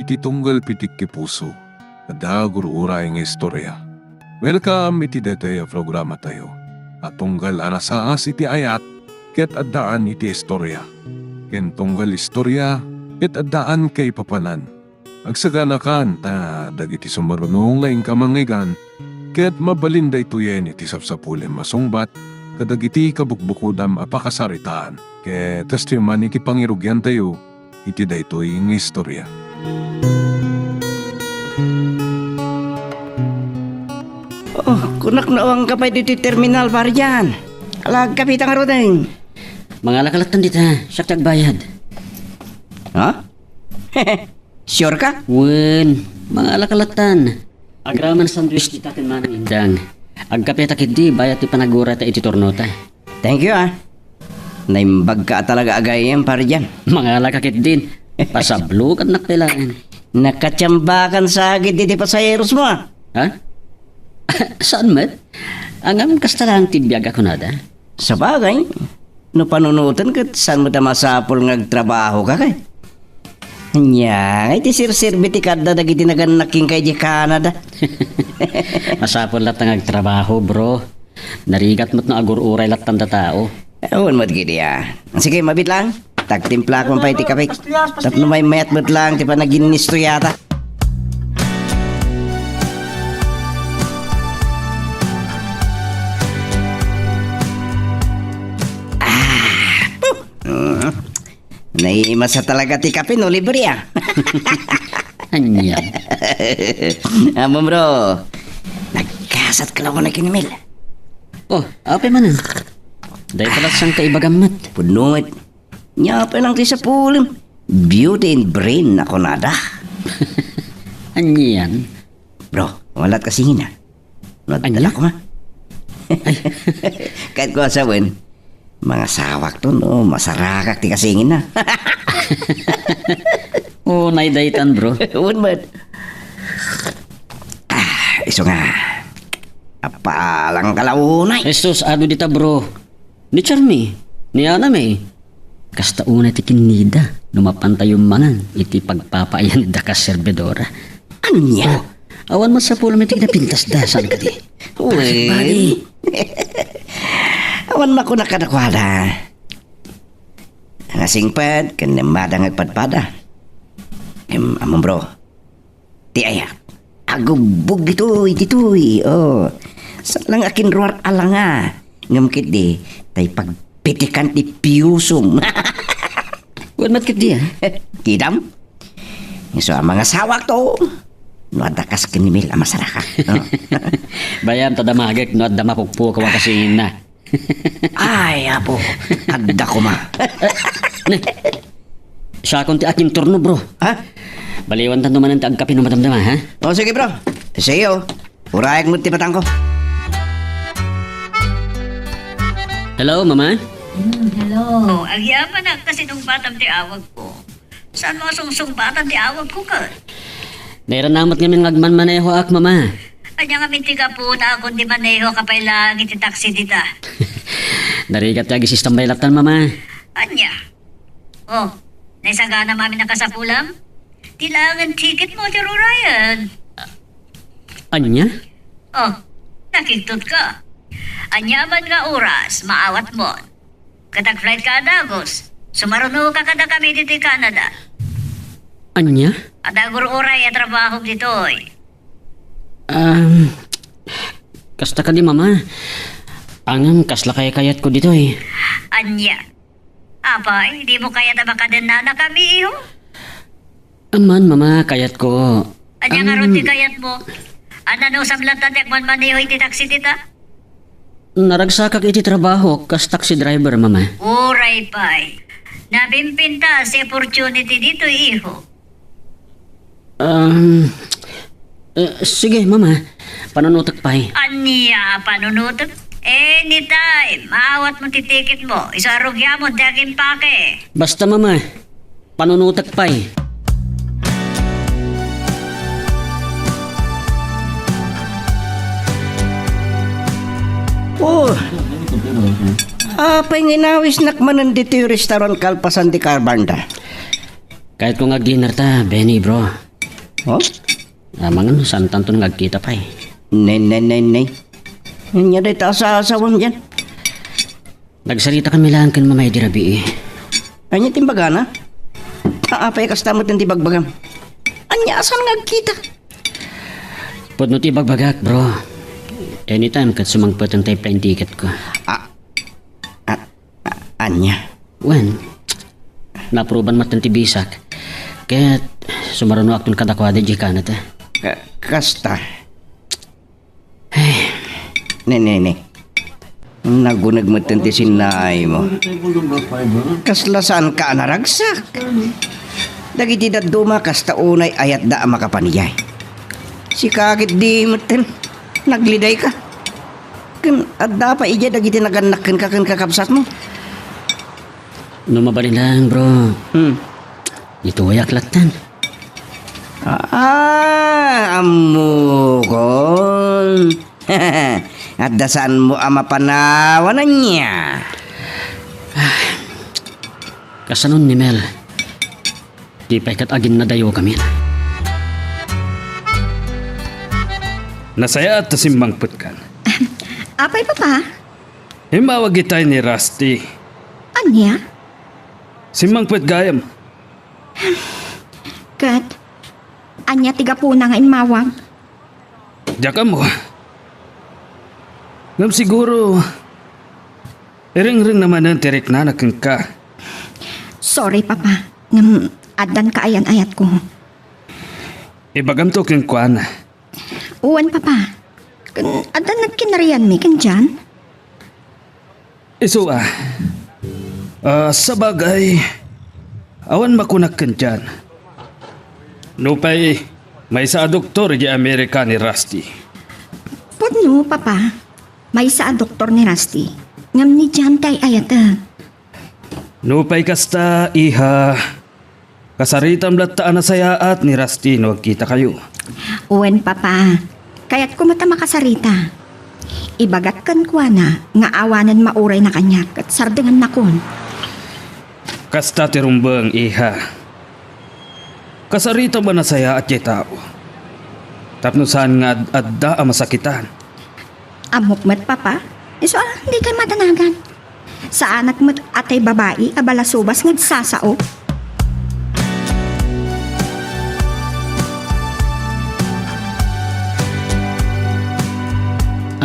iti tunggal pitik ki puso. Ada guru-uray nga istorya. Welcome iti detay programa tayo. At tunggal anasaas iti ayat, ket addaan iti istorya. Ken tunggal istorya, ket addaan kay papanan. Agsaganakan ta dagiti sumarunong laing kamangigan, ket mabalinda ituyen iti sapsapulen masungbat, kadagiti kabukbukudam apakasaritaan. Ket testiman iti pangirugyan tayo, iti daytoy nga istorya. Oh, kunak nawang kapay dito terminal Barjan. Alag kapitang rodeng. Mga lakalatan dita, saksak bayad. Ha? Sure ka? Wen, mga lakalatan. Agraman sandwich dita kin manang indang. Agkapita kidi bayad ti panagura ta iti tornota. Thank you Naimbag ka talaga agayem Barjan. Mga lakakit din. Pasablo kat nakailangan. Nakatsambakan sa agit diti pasayeros mo Ha? Saan mat? Ang aming kastalang tibiyag ako nada. Sa bagay, no panunutan ka, saan mo masapol ngagtrabaho ka kay? Nya, iti sir-sirbi ti kada dagiti naganaking kay di Canada. Masapol lat ang agtrabaho, bro. Narigat mo't na agur-uray lat tanda tao. Ewan mo't gidi Sige, mabit lang. Tagtimpla ko pa iti kapik. Tapno may mayat mo't lang, ti pa naginisto yata. Naimasa talaga ti kape no, libre Anyan. Amo bro, nagkasat ka lang ko na kinimil. Oh, apay manan. Dahil pala sang kaibagamat. Punungat, nyapay lang ti sa pulim. Beauty and brain ako nada. Anyan. Bro, walat kasingin Nadala ko Kahit ko asawin, mga sawak to no, masarakak ti kasingin na. Oh, naidaitan bro. Uwan ba? Iso nga. Apalang kalawunay. Jesus, ado dita bro. Ni Charmy, ni Aname. Kasta una ti kinida, numapantay yung mangan, iti pagpapayan da ka serbedora. Anya? Awan mo sa pulo may pintas dasan ka di. Uy. Awan mo ko nakadakwada. Ang asingpad, kanamada ng agpadpada. Among bro, ti ayak. Agubog ditoy. Oh, sa lang akin ruar alanga. Ngamkit di, tay pagpitikan ti piyusum. Wan matkit di Kidam? So, ang mga sawak to, nuadakas kinimil ang masaraka. Bayan tada magek no adda mapukpo ka kasi na. Ay, apo, adda ko ma. Siya akong ti aking turno bro. Ha? Baliwan tan naman ang agkapi no madamdama ha. O sige bro, sa'yo, urayag mo ti patang ko. Hello mama. Hello. Oh, agyaman na kasi nung batang di awag ko. Saan mo sungsung-batang di awag ko ka? Nairanamat ngamin ngagman maneho ak mama. Anya nga minti ka po na akong di maneho kapay lang iti taxi dita. Darigat yagi sistem baylatan mama. Anya? Oh, naisagana mami na kasapulam? Tilangan ticket mo, Tiro Ryan. Anya? Oh, nakiktot ka. Anya man nga oras, maawat mo. Katag flight ka Dagos. Sumaruno ka kada kami dito Canada. Anya? Adagur oray at trabaho ditoy. Kasta ka di mama. Angam kasla kayat ko dito eh. Anya? Apay, di mo kaya tabakadan na kami iho? Aman mama, kayat ko. Anya nga ron ti kayat mo? Ano sablat na tekman maniho iti taxi dita? Naragsakak iti trabaho kas taxi driver mama. Oray pay. Nabimpinta si opportunity dito iho. Sige mama, panunutak pa eh. Anya, panunutot? Anytime, maawat mo titikit mo. Isarugya mo, daging pake. Basta mama, panunutak pa eh. Oh, apay nginawis nakmanan dito yung restaurant kalpasan di Carbanda. Kahit kung ag-dinner ta, Benny bro. Oh? Amangan, saan tanto nagkita pa eh. Nay. Anya day ta sa asawam dyan. Nagsarita kami lang kan mamay di rabi eh. Anya timbagana? Apay kastamot ng tibagbagam. Anya asan ngagkita? Pudno ti bagbagak bro. Anytime kat sumangpot ang type plane ticket ko. Anya? Wen, naproban matan ti bisak. Kaya't sumaruno akton kadakwada di kanat eh. Kasta. Nene. Nagunag mo ti sinay mo. Kaslasan ka naragsak. Dagiti daduma kasta unay ayat da makapaniyay. Si kakit di mo nagliday ka. Kan adda pa ija dagiti naganakkan ka kan kakapsat mo. Numabalin lang bro. Ito ay aklatan. Amukon. At dasan mo ama panawanan niya. Kasanon ni Mel. Di pa ikat agin na dayo kami. Nasaya at simbang putkan. Apay papa? Himawag itay ni Rusty. Anya? Simbang put gayam. Kat? Anya tiga po na nga inmawag? Diyak mo. Ngam siguro. Ring-ring naman ang tirik na nakang ka. Sorry papa. Ngam adan ka ayan-ayat ko. Ibagam to kang kwan. Uwan papa. Adan nagkinarian mi kan dyan? Iso sa bagay. Awan makunak kan dyan. Nupay, may sa doktor di Amerika ni Rusty. Pudno papa. May sa doktor ni Rusty. Ngam ni dyan tay ayata. Nupay kasta, iha. Kasaritam lataan na sayaat ni Rusty no kita kayo. Uwan papa. Kaya't kumata makasarita. Ibagat kan kwa na nga awanan mauray na kanyak at sardengan na kun. Kasta tirumbang iha. Kasarita ba na saya at tao? Tapno saan nga adda ang masakitan? Amok mat papa? Iso hindi kay matanagan. Sa anak mat atay babae abalasubas ngad sasao.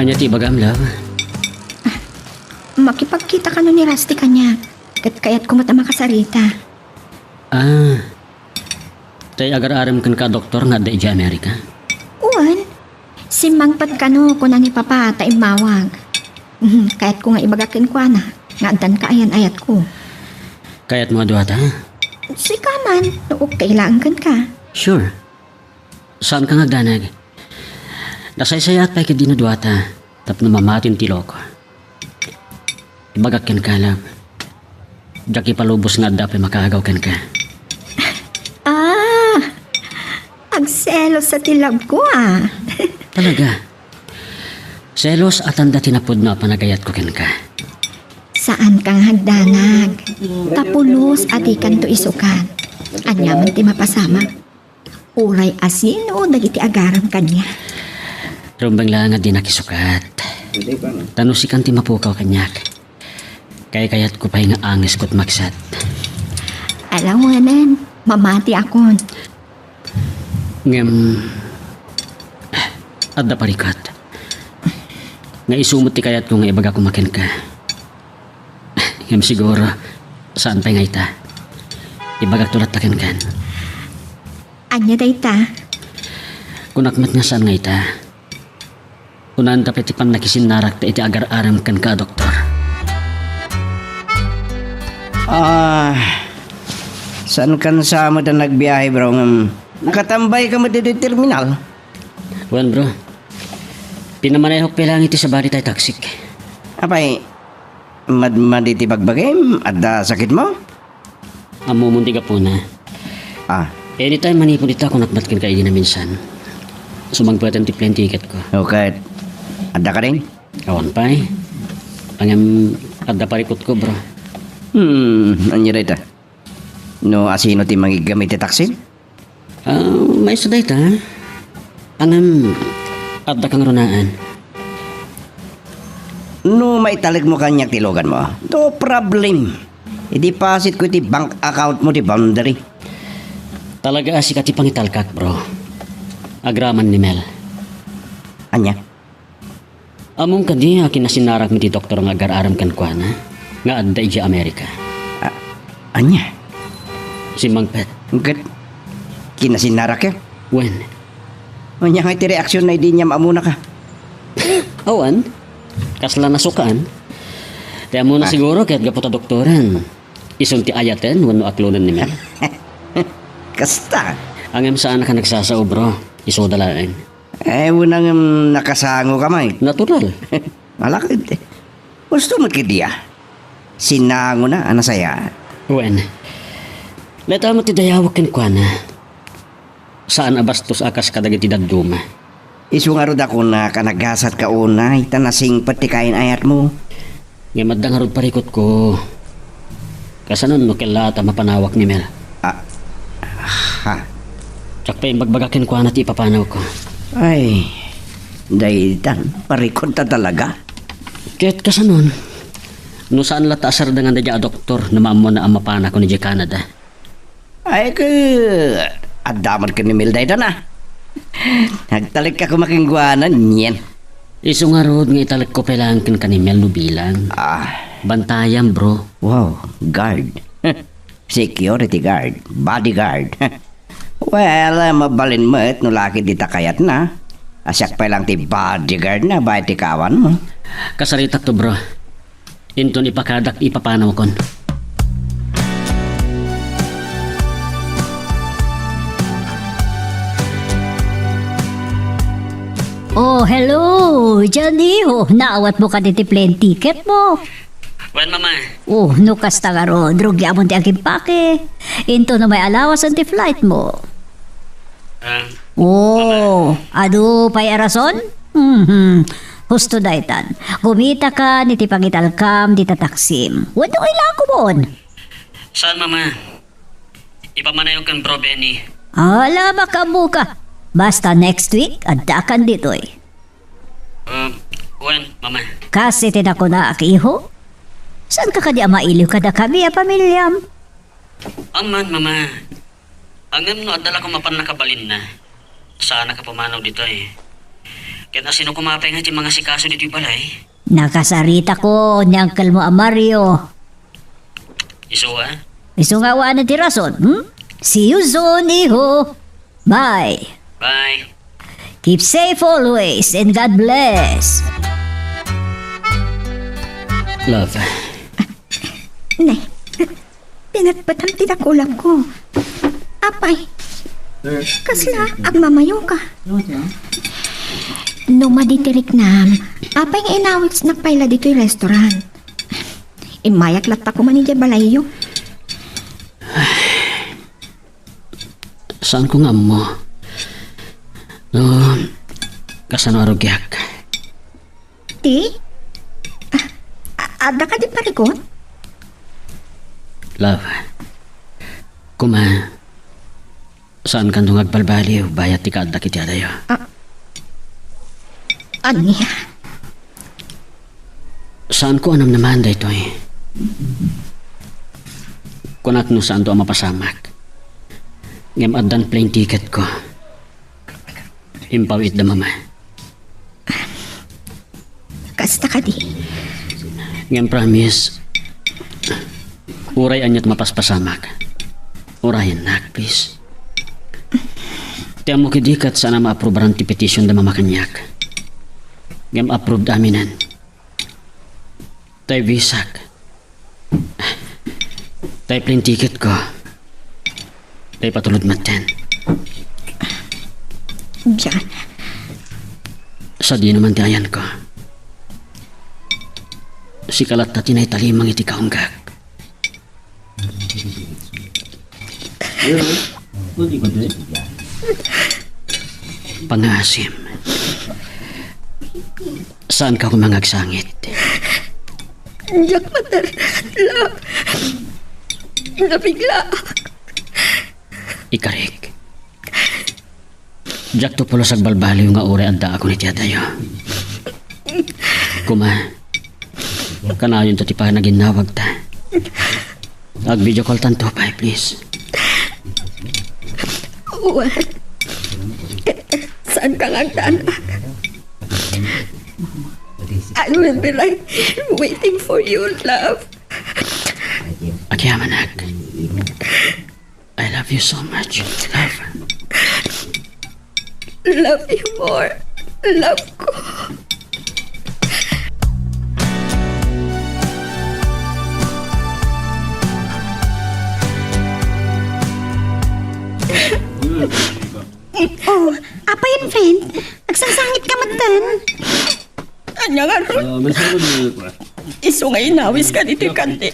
Anya ti bagam love. Makipagkita ka no ni Rusty kanya. Kaya't kumata makasarita. Tay agar-aram kan ka doktor nga da ija Amerika. Uwan, simangpat ka no kuna ni papa ta imawag. Kaya't ko nga ibagakin ko na. Nga andan ka ayan-ayat ko. Kaya't mo duwata? Si kaman, nook kailangan kan ka. Sure. Saan ka ngagdanag? Nasaysayat pa ikid dinuduwata. Tapno mamatin tilo ko. Ibagakin ka lang. Diyak ipalubos nga dapat makagaw kan ka. Agselos sa tilab ko Talaga. Selos at anda tinapod na panagayat ko kan ka. Saan kang hagdanag? Tapulos at ikan to isukan. Anyaman ti mapasama. Uray asin o dagiti agaram kanya. Rumbang lang nga di nakisukat. Tanusikan ti mapukaw kanyak. Kaya-kayat ko pa nga angis ko't maksat. Alam mo nan, mamati akon. Ngem... Adda parikat. Nga isumot ti kayat ko nga ibaga kumakin ka. Ngem siguro, saan pa nga ita? Ibagak tulat takin kan. Anya day ta? Kunakmat nga saan nga ita? Kunan tapit ipang nakisinarak ta iti agar-aram kan ka, doktor. Saan kan sa mo na nagbiyahe bro? Nakatambay ka mo dito terminal? Wan bro, pinamanayhok pilang iti sa bari tayo taksik. Apay, maditi bagbagay? Adda sakit mo? Amumundi ka po na. Anytime manipon ita kung nakmatkin ka idi na minsan. Sumagpatan ti plane ticket ko. Okay. Adda ka rin? Awan pa eh. Pangam adda parikot ko bro. Anya rin ta? No, asino ti mangigamit ti taksi? May suday ta. Angam, adda kang runaan. No maitalag mo kanyak tilogan mo, no problem. I-deposit ko iti bank account mo di boundary. Talaga si kati pangitalkak, bro. Agraman ni Mel. Anya? Among kadi akin na sinarak mi ti doktor nga agar-aram kan kwa na. Nga adda iji Amerika. Anya? Si Mang Pet. Gat kinasinarak ya? When? Anya nga iti reaksyon na hindi niya maamuna ka. Awan? Kasla nasukaan? Kaya muna siguro kaya't gaputa doktoran. Isunti ayaten wano aklonan ni Mel. Kasta. Angam saan ka nagsasao, bro? Isodalain. Unang nakasango ka may. Natural. Malakit. Gusto mo kidiya. Sinango na, ana saya. When? Leta mo ti dayawag kan kwa na. Saan abastos akas kadagiti daduma? Isu nga rod ako na kanagasat ka una, itanasing pati kain ayat mo. Nga maddangarod parikot ko. Kasanon no kelata mapanawak ni Mel. Ha? Tsak pa imbagbaga kwa na ti ipapanaw ko. Ay, daitan, parikot ta talaga. Kaya't kasanon, no saan lata asar dengan dadya a doktor na maamo na ang mapana ko ni Canada. Ay, adaman ka ni Milday na na. Nagtalik ka kumakingguanan, yan. Iso nga rod nga italag ko pelangkin ka ni Mel no bilang. Bantayan, bro. Wow, guard. Security guard, bodyguard. Well, mabalin mo no laki di takayat na. Asyak pa lang ti bodyguard na ba ti kawan mo. Kasaritak to, bro. Inton ipakadak ipapanaw kon. Oh, hello, Johnny. Oh, naawat mo ka diti plane ticket mo. Wen, mama. Oh, nukas tagaro. Drugya mo ti agimpake. Into na may alawas ang ti flight mo. Oh, adu pay arason? Husto daytan. Gumita ka ni ti pangitalkam di tataksim. Wano ilang kumon? Saan, mama? Ipamanayon kan bro Benny. Ala, makabuka. Basta next week, adakan dito eh. Wen, mama. Kasi tinako na akiho. Saan ka kadi mailiw kada kami a pamilyam? Aman, mama. Angam no, adala ko mapan nakabalin na. Sana ka pumanaw dito eh. Kaya na sino kumapay nga ti mga sikaso dito yung balay. Nakasarita ko ni Uncle mo a Mario. Iso Iso nga na ti rason, See you soon, iho. Bye. Bye. Keep safe always and God bless. Love. Nay, pinatpatam tinakulang ko. Apay, kasla, agmamayo ka. No maditirik nam, apay nga inawits nagpaila dito yung restaurant. Imayak latta ko man niya balayo. Saan ko nga mo? No, kasano arugyak. Ti? Ada ka di parikot? Love. Kuma, saan ka nung agbalbaliw bayat ti kaadda kiti adayo? Aniya? Saan ko anam naman da ito eh? Kunak no saan to ang mapasamak. Ngam addan plane ticket ko. Impawit da mama. Kasta ka di? Ngam promise. Uray anyat mapaspasamak. Urayan nak, please. Tiyan mo kidikat sana ma-approveran ti petition da mamakanyak. Ngam approved aminan. Tay visak. Tay plane ticket ko. Tay patulod maten. Diyan. Sa di naman ti ayan ko. Si kalat na tinay talimang iti kaunggak. Pangasim. Saan ka kumangagsangit? Diyak matar. Nabigla. Ikarik. Jak to pulos ag balbaliw nga uri adda ako ni tiyatayo. Kuma, kanayon to ti pa naginawag ta. Ag video call tanto pa, please. What? Saan ka nga anak? I will be like waiting for you, love. Agyamanak. I love you so much, love. Love you more. Love ko. Oh, apa yun, friend? Nagsasangit ka matan. Anya nga ron. Iso nga inawis ka dito kandi.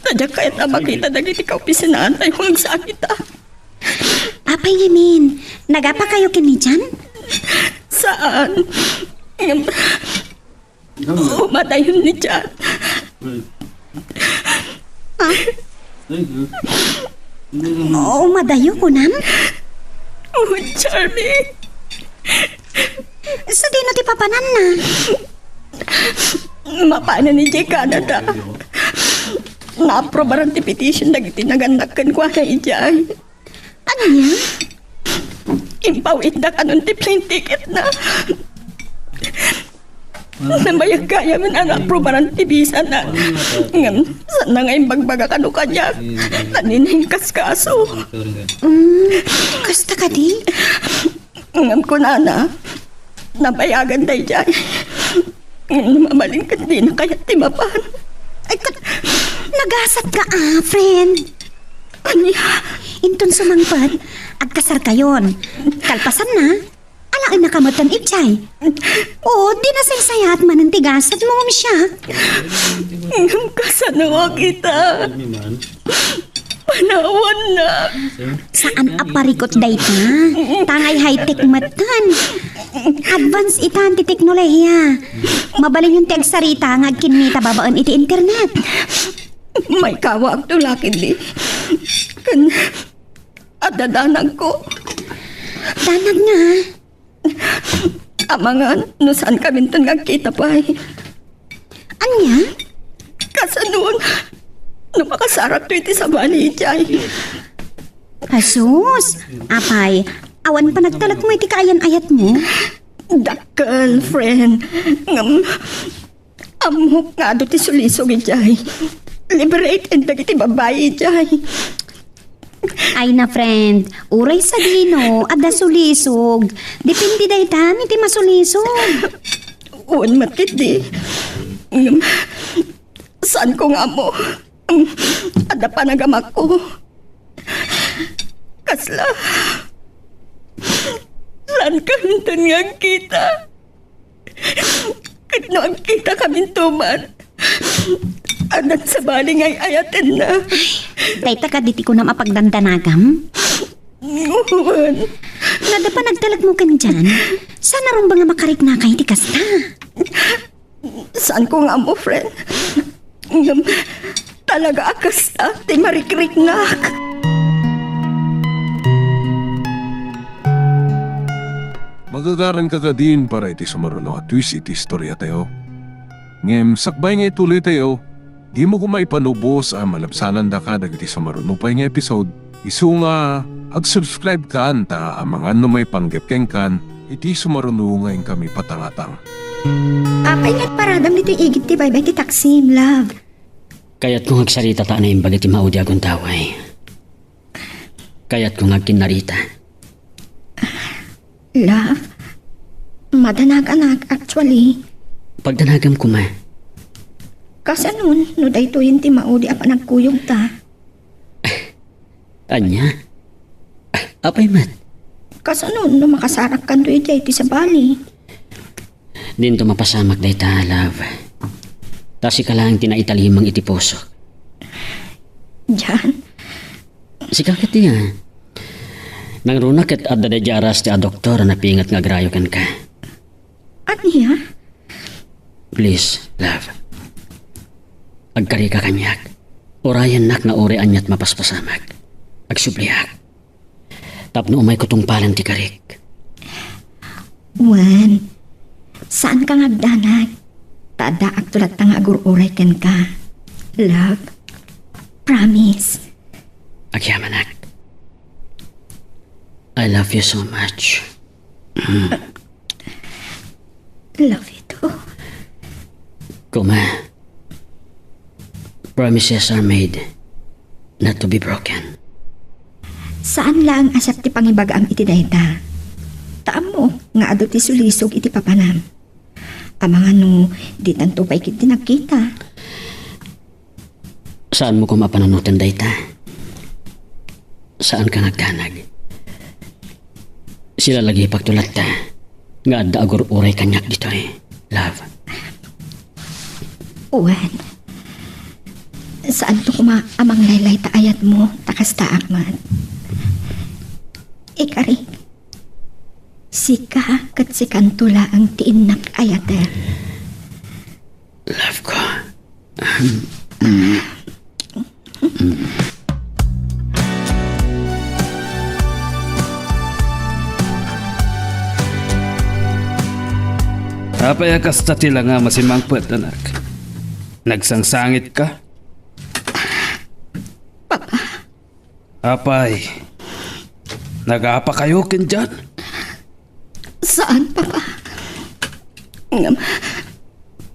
Tadya kahit na makita na dito ka opisinaan tayo kung nagsakit ah. Apa yamin? Nagapa kayo kini dyan? Saan? Umadayon ni Jan. Oo, madayo ko nam. Oh, Charlie. Sa di na ti papanan na. Mapana ni Jay Canada. Na-aprobaran ti petition na itinaganakan ko na ijay. Ano niya? Impawit na kanon ti plane ticket na. Namayag kaya man ang aprobaran ti visa na. Ngam, saan na ngayon bagbaga kano kanya? Taninay kaskaso. Kasta ka di? Ngam ko na. Nabayagan tayo dyan. Mamaling ka di na kaya timapan. Ay, nagasat ka friend. Anya? Intun sumangpad, at kasar kayon. Kalpasan na. Alaan na kamatan itchay. Oo, di na saysayat man ang tigasat mo siya. Ngam kasanawa kita. Panawan na. Saan aparikot day ta? Tangay high-tech matan. Advance itan ti teknolohiya. Mabalin yung tegsarita nga kinita babaan iti internet. May kawag to lakin di. Kan, adadanag ko. Danag nga. Amangan, no saan kami nga kita pa eh. Anya? Kasanon, no makasarak to iti sa bali ijay. Asus, apay, awan pa nagtalak mo iti kaayan-ayat mo. Dakal, friend. Ngam, amok nga do ti sulisog ijay. Liberate and dagiti babae ijay. Ay na friend, uray sa dino, adda sulisog. Depende day tan, iti masulisog. Uwan matit di. Ngam, saan ko nga mo? Ada pa nagamak ko. Kasla. Saan kami nga kita? Kano ang kita kami tuman? Adat sa baling ay ayatin na. Dayta ka diti ko na mapagdandanagam. Uwan. Nada pa nagtalag mo kan dyan. Sana rin ba nga makarik na kay ti kasta? Saan ko nga mo, friend? Ngam, talaga akas ta, ti marikrik ngak. Magagaran ka ka din para iti sumaruno at twist iti istorya tayo. Ngem, sakbay nga ituloy tayo, di mo kumay panubos ang malabsanan da ka dagiti sumaruno pa nga episode. Isu nga, ag-subscribe ka anta ang mga may panggepkeng kan, iti sumaruno ngayon kami patangatang. Apay nga't paradam dito igit ti baybay ti taksim, love. Kaya't kung agsalita ta na yung bagiti maudi akong taway. Kaya't kung agkinarita. Love, madanag-anak actually. Pagdanagam ko ma, Kasi nun, no dayto yun ti maudi apa nagkuyog ta. anya? Apay mat, Kasi nun, no makasarak kan do iti sa bali. din to mapasamak day ta, love. Tasi ka lang tinaitalimang iti puso. Diyan, Si kakit niya. Nang runak at adda day jaras ti a doktor na pingat nga grayo kan ka. at niya? Please, love. Agkari ka kanyak. Orayan nak nga ore anyat mapaspasamak. Agsubliak. Tapno umay kutong palang ti karik. Wan, saan ka ngagdanag? Tadaak tulat nga agururay ken ka. Love, promise. Agyamanak. I love you so much. Love you too. Kuma, promises are made not to be broken. Saan lang asap ti pangibagaam iti dayta? Taam mo, nga ado ti sulisog iti papanam. Amangan no, di tanto pa ikit nakita. Saan mo ko mapananutan dayta? Saan ka nagdanag? Sila lagi pagtulat ta. Nga adda agur uray kanyak dito eh. Love. Uwan, saan to kuma amang laylay ta ayat mo, takas taak man. Ikarik, sika kat si kantula ang tiinak ayater. Love ko. Apay kasta tila nga masimangpet, anak. Nagsangsangit ka? Papa, Apay, nag-apa kayo kin dyan? saan papa? Ngam,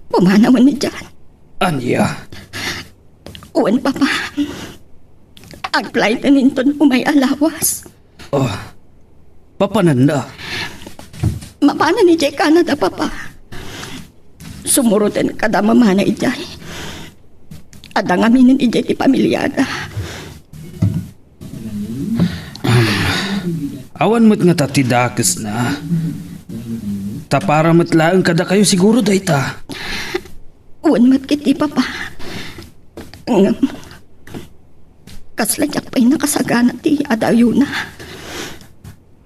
pumanawan ni dyan. Anya, Uwan papa, agplay na ninton umay alawas. oh, papananda. Mapana ni Jay Canada papa. Sumurutin kada mamana ijay. Adang aminin ijay ti pamilyada. Awan mo't nga tatidakes na. Tapara mo't laang kada kayo siguro dayta. Uwan mat kiti papa. Ngam, kasladyak pa'y nakasagana ti adayuna.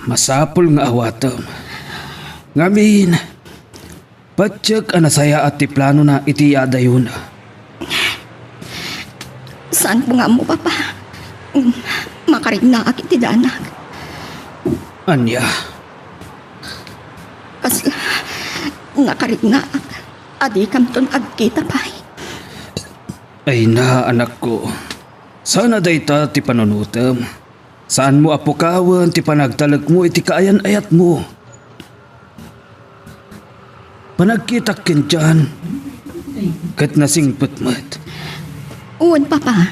Masapol nga awatom. Ngamin, patsyag anasaya at ti plano na itiyada yun. Saan po nga mo papa? Makarig na akit ti danag. Anya, Kasla, nakarig na ak. Adi kamton agkita pa'y. ay na anak ko. Sana dayta ti panunutam. Saan mo apukawan ti panagtalag mo iti kaayan ayat mo. Panagkitak kin dyan. Kat nasingput mat. Uwan papa.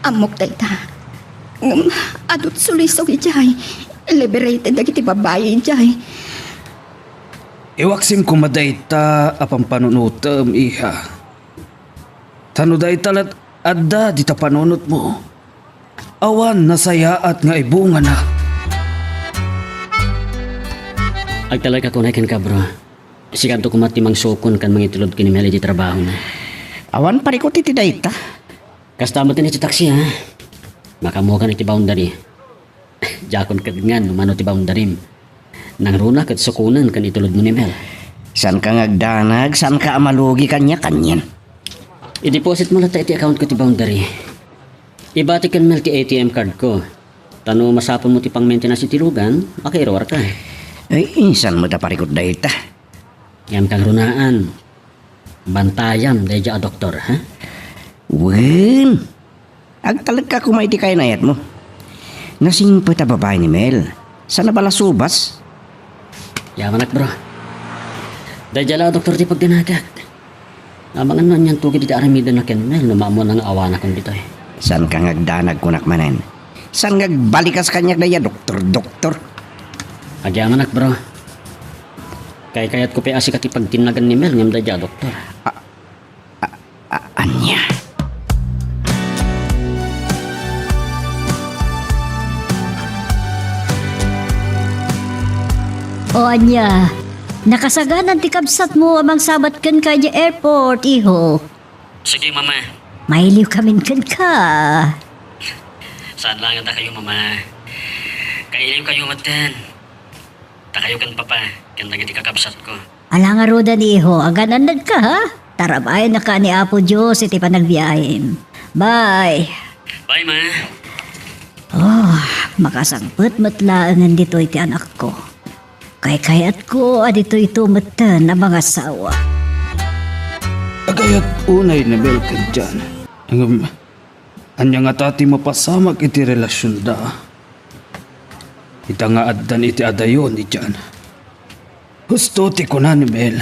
Amok dayta. Ngam, adot sulisog ijay. Liberated dagiti babae ijay. Iwaksim kumaday ta apang panunutam iha. Tanuday talat adda di ta panunot mo. Awan nasaya at nga ibunga na. Agtalay ka kunay ken ka bro. Sikanto kumati mang sukon kan mangitulod kini meli di trabaho na. Awan parikot iti dayta. Kastamot ni ti taksi ha. Makamukan iti boundary. Jakon kadngan numano ti boundary. Nang runa kat sukunan kan itulod mo ni Mel. San ka ngagdanag, san ka amalugi kanya-kanyan. I-deposit mo lang iti account ko ti boundary. Ibati kan Mel ti ATM card ko. Tano masapon mo ti pang maintenance iti lugan, makairowar ka. Ay, insan mo da parikot dayta. Yam kang runaan. Bantayam, deja a doktor, ha? Wen, agtalag ka kumay ti kainayat mo. Nasingpa ta babae ni Mel. Sana bala subas? Yamanak bro. Deja la doktor ti pagdanagak. Amangan man yan tugid iti aramidan na ken Mel, numamo nang awana kong dito eh. San ka ngagdanag kunak manen? San ngagbalikas kanyak daya doktor? Agyamanak bro. Kayat ko pa asik ati pagtinagan ni Mel ngam deja doktor. Anya? O anya, nakasaganan ti kabsat mo amang sabat kan kaya airport, iho. Sige mama. Mailiw kamin kan ka. Saan lang ata kayo mama? Kailiw kayo matan. Ta kayo kan papa, kan lagi ti kakabsat ko. Ala nga roda ni iho, agananad ka ha? Tarabayan na ka ni Apo Diyos iti panagbiyahin. Bye. Bye ma. Oh, makasangpet matlaangan dito iti anak ko. Kayat ko adito ito matan na mga sawa. Agayat unay na belkan dyan. Anya nga tati mapasamak iti relasyon da. Ita nga addan iti adayon ni dyan. Gusto ti kunan Mel.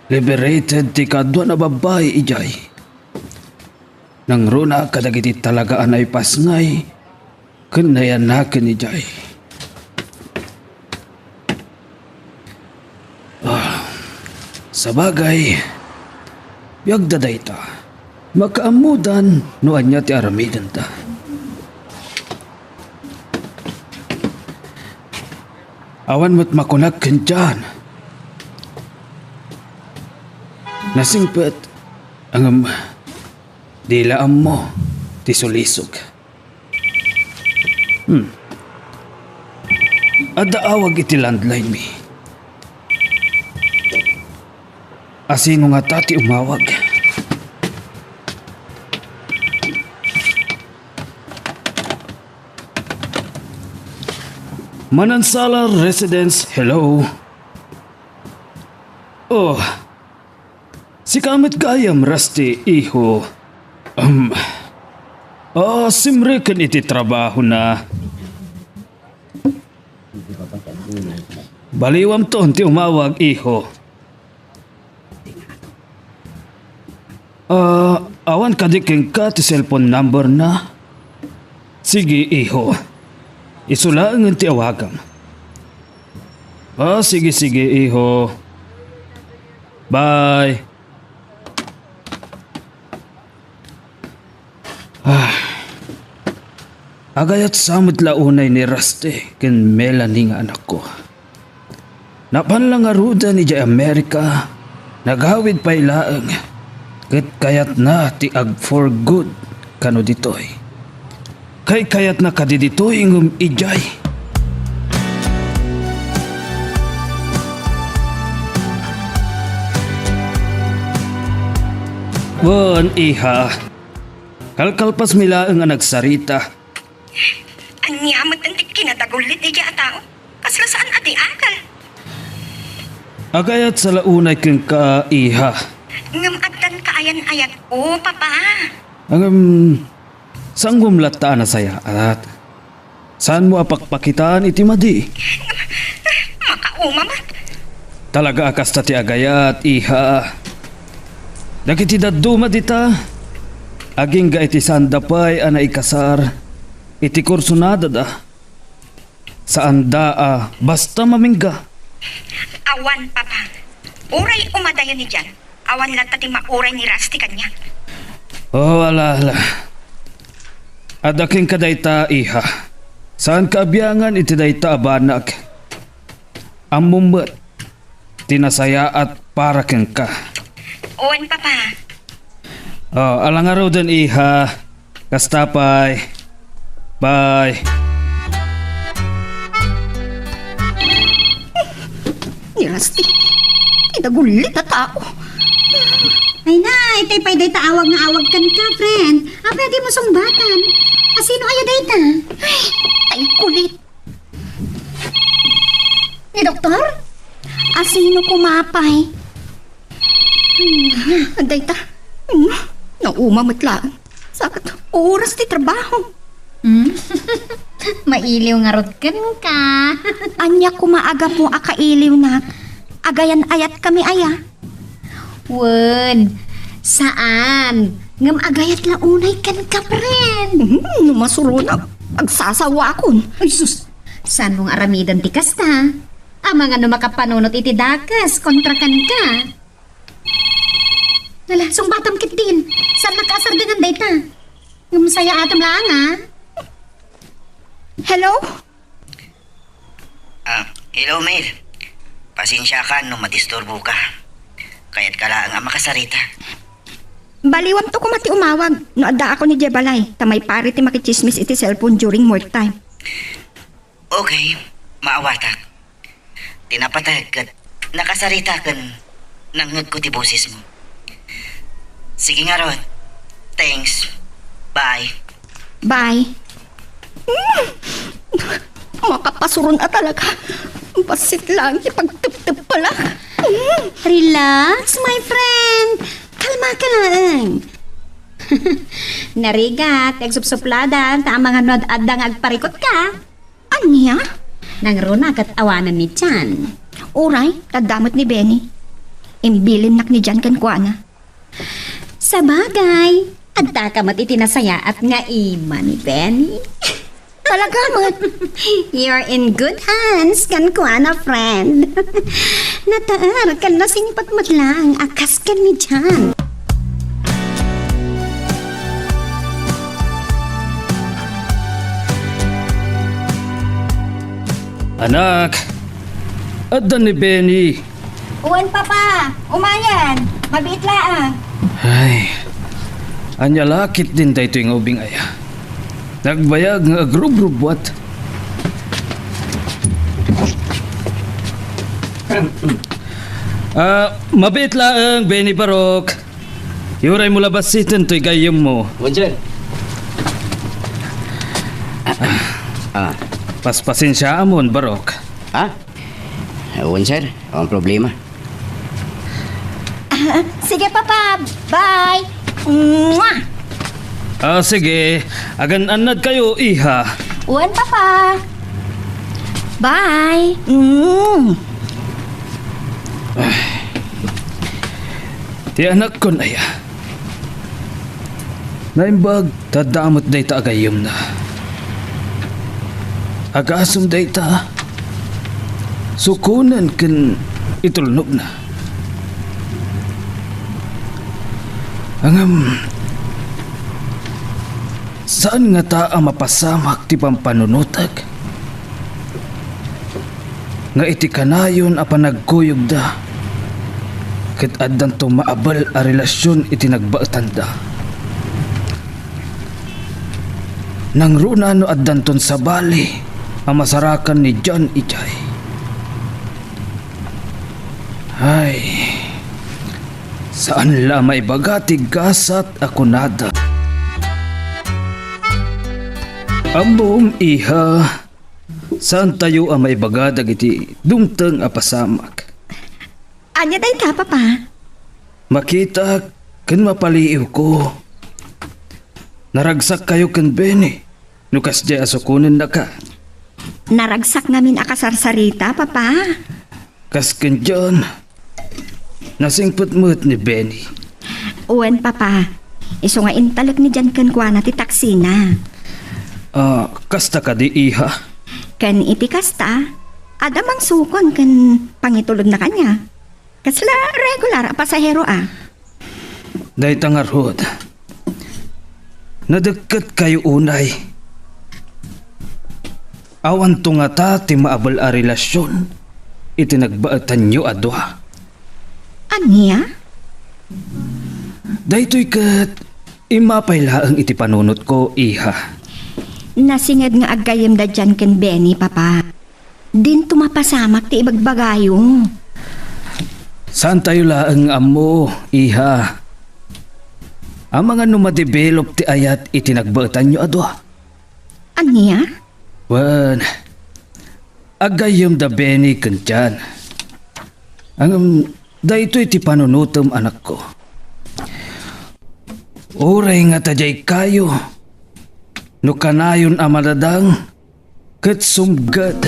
Liberated ti kadwa na babae ijay. Nang runa kadagiti talagaan ay pasngay. Kanayan na kanijay. Sa bagay, yagdaday ta. Makaamudan no anya ti aramidan ta. Awan mo't makunak kan dyan. Nasingpet ang dilaam mo ti sulisog. Ada awag iti landline mi. Asino nga tati umawag. Manansala Residence, hello. Oh, si Kamit Gayam Rasti, iho. Simre kan iti trabaho na. Baliwam to, ti umawag, iho. Awan kadiking ka ti cellphone number na. Sige, iho. Isulaan ti awagam. Sige, iho. Bye. Agayat samot launay ni Raste ken Melanie nga anak ko. Napanlang aruda ni Jay Amerika, naghawid pa ilaang, ket kayat na ti ag for good kano ditoy. Kay kayat na kadiditoy ngum ijay. Wan iha, kalkalpas milaang nga nagsarita. Anyamat ang kinadagulit ni Jaya tao. Kasla saan ati akal? Agayat sa launay keng ka iha. Ngam atan kaayan-ayat ko, papa. Sanggum lata na saya at saan mo apakpakitaan iti madi? Makaumamat. Talaga akas ti agayat, iha. Dagiti daduma dita. Aging ga iti sandapay ana ikasar. Iti kursunada da. Saan da basta mamingga. Awan, papa. Uray umadayo ni Jan. Awan lang tati mauray ni Rusty kanya. Ala. Adaking kadayta, iha. Saan kaabiyangan iti dayta abanag? Amumbat. Tinasaya at para keng ka. Owen, papa. Alang araw din, iha. Kastapay. Bye. Ni Rusty, kinagulit na tao. Ay na, itay pa'y day taawag nga awag kan ka, friend. Pwede mo sumbatan. Sino ayo day ta? Ay, kulit. Ni Doktor? Asino kumapay? Anday ta. Naumamot lang. Sakit oras di trabaho. Mailiw nga rotken ka. Anya kumaaga mo akailiw na. Agayan ayat kami aya. Wud, saan? Ngam agayat launay kan ka, friend. Masuro na. Agsasawa akon. Ay sus, saan mong aramidan ti kasta? Amang ano makapanunot iti dakas, kontrakan ka. Nala, sungbatam kit din. Saan nakasar dengan data? Ngam saya atam lang, ha? Hello? Hello, Mel. Pasensya ka no madisturbo ka. Kaya't ka lang ang makasarita. Baliwam to kumati umawag. No adda ako ni Jebalay. Tamay pari ti makichismis iti cellphone during work time. Okay, maawata. Tinapatag kat nakasarita kan nangngag ko ti boses mo. Sige nga ron. Thanks. Bye. Bye. Makapasuron at talaga. Basit lang, ipagtup-tup pala. Relax, my friend. Kalma ka lang. Narigat, egsup-supladan, ta ang mga nod-adang agparikot ka. Anya? Nang runa kat awanan ni Chan. Uray, tadamot ni Benny. Imbilin nak ni Jan kan kuana. Sa bagay, adta ka mat itinasaya at nga ima ni Benny. Talaga mat. You're in good hands, kan kuana, friend. Nataar kan nasingpat mat lang, akas kan ni Chan. Anak, adda ni Benny. Uwan papa, umayan. Mabitla Ay, anya lakit din tayo ito yung ubing aya. Nagbayag nga agrub-rubwat. Mabit lang, Benny Barok. Yuray mo labasitin to'y gayom mo. Wanjan. Paspasin siya amon, Barok. Ha? Ewan, sir. Ang problema. Sige papa, bye. Mwah! Sige. Agan-anad kayo, iha. Uwan papa. Bye. Ti anak ko na ya. Naimbag, tadamot day ta agayom na. Agasom day ta. Sukunan kan itulnog na. Angam, saan nga ta ang mapasamak ti pampanunutag? Nga iti kanayon apan nagkuyog da. Ket addan to maabal a relasyon iti nagbaatan da. Nang runa no addan ton sa bali ang masarakan ni John Ijay. Ay, saan la may bagati gasat ako nada? Amom iha, saan tayo ang may bagadag iti dumteng apasamak? Anya day ka papa? Makita kan mapaliiw ko. Naragsak kayo kan Benny. Lukas di asukunin na ka. Naragsak ngamin akasarsarita papa. Kas kan John. Nasingput-mut ni Benny. Uwan papa. Iso nga intalak ni Jan kan kuana ti taksina. Kasta ka di iha. Kan iti kasta, adamang sukon kan pangitulog na kanya. Kasla regular a pasahero Day tangarhod. Nadagkat kayo unay. Awan to nga ta ti maabal a relasyon. Iti nagbaatan nyo adwa. Anya? Daytoy kat imapay laang iti panunot ko, iha. Nasingad nga agayem da dyan ken Benny papa. Din tumapasamak ti ibagbagayong. Saan tayo laang amo, iha? Ang mga numadevelop ti ayat itinagbaatan nyo adwa. Anya? Wan, agayom da Benny kantyan. Ang dayto iti panunutom anak ko. Oray nga tajay kayo. No kanayon amadadang ket sumgad.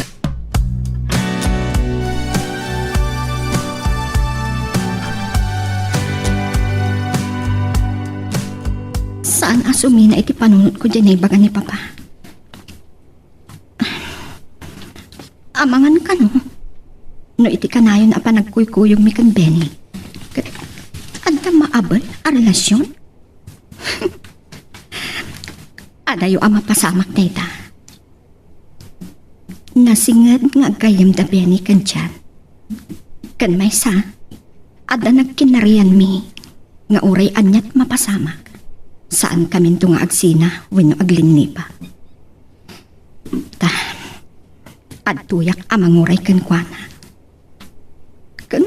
Saan asumi na iti panunod ko dyan ay baga ni papa? Amangan ka no? No iti kanayon apa nagkuykuyog mi kan Benny. Anta maabal a relasyon? Adayo ang mapasamak dayta. Nasingad nga gayam da Benny kan tiyan. Kan may sa, ada nagkinarian mi nga uray anyat mapasamak. Saan kami ito nga agsina wenno aglingni pa. Adtuyak amanguray kan kuana. Kan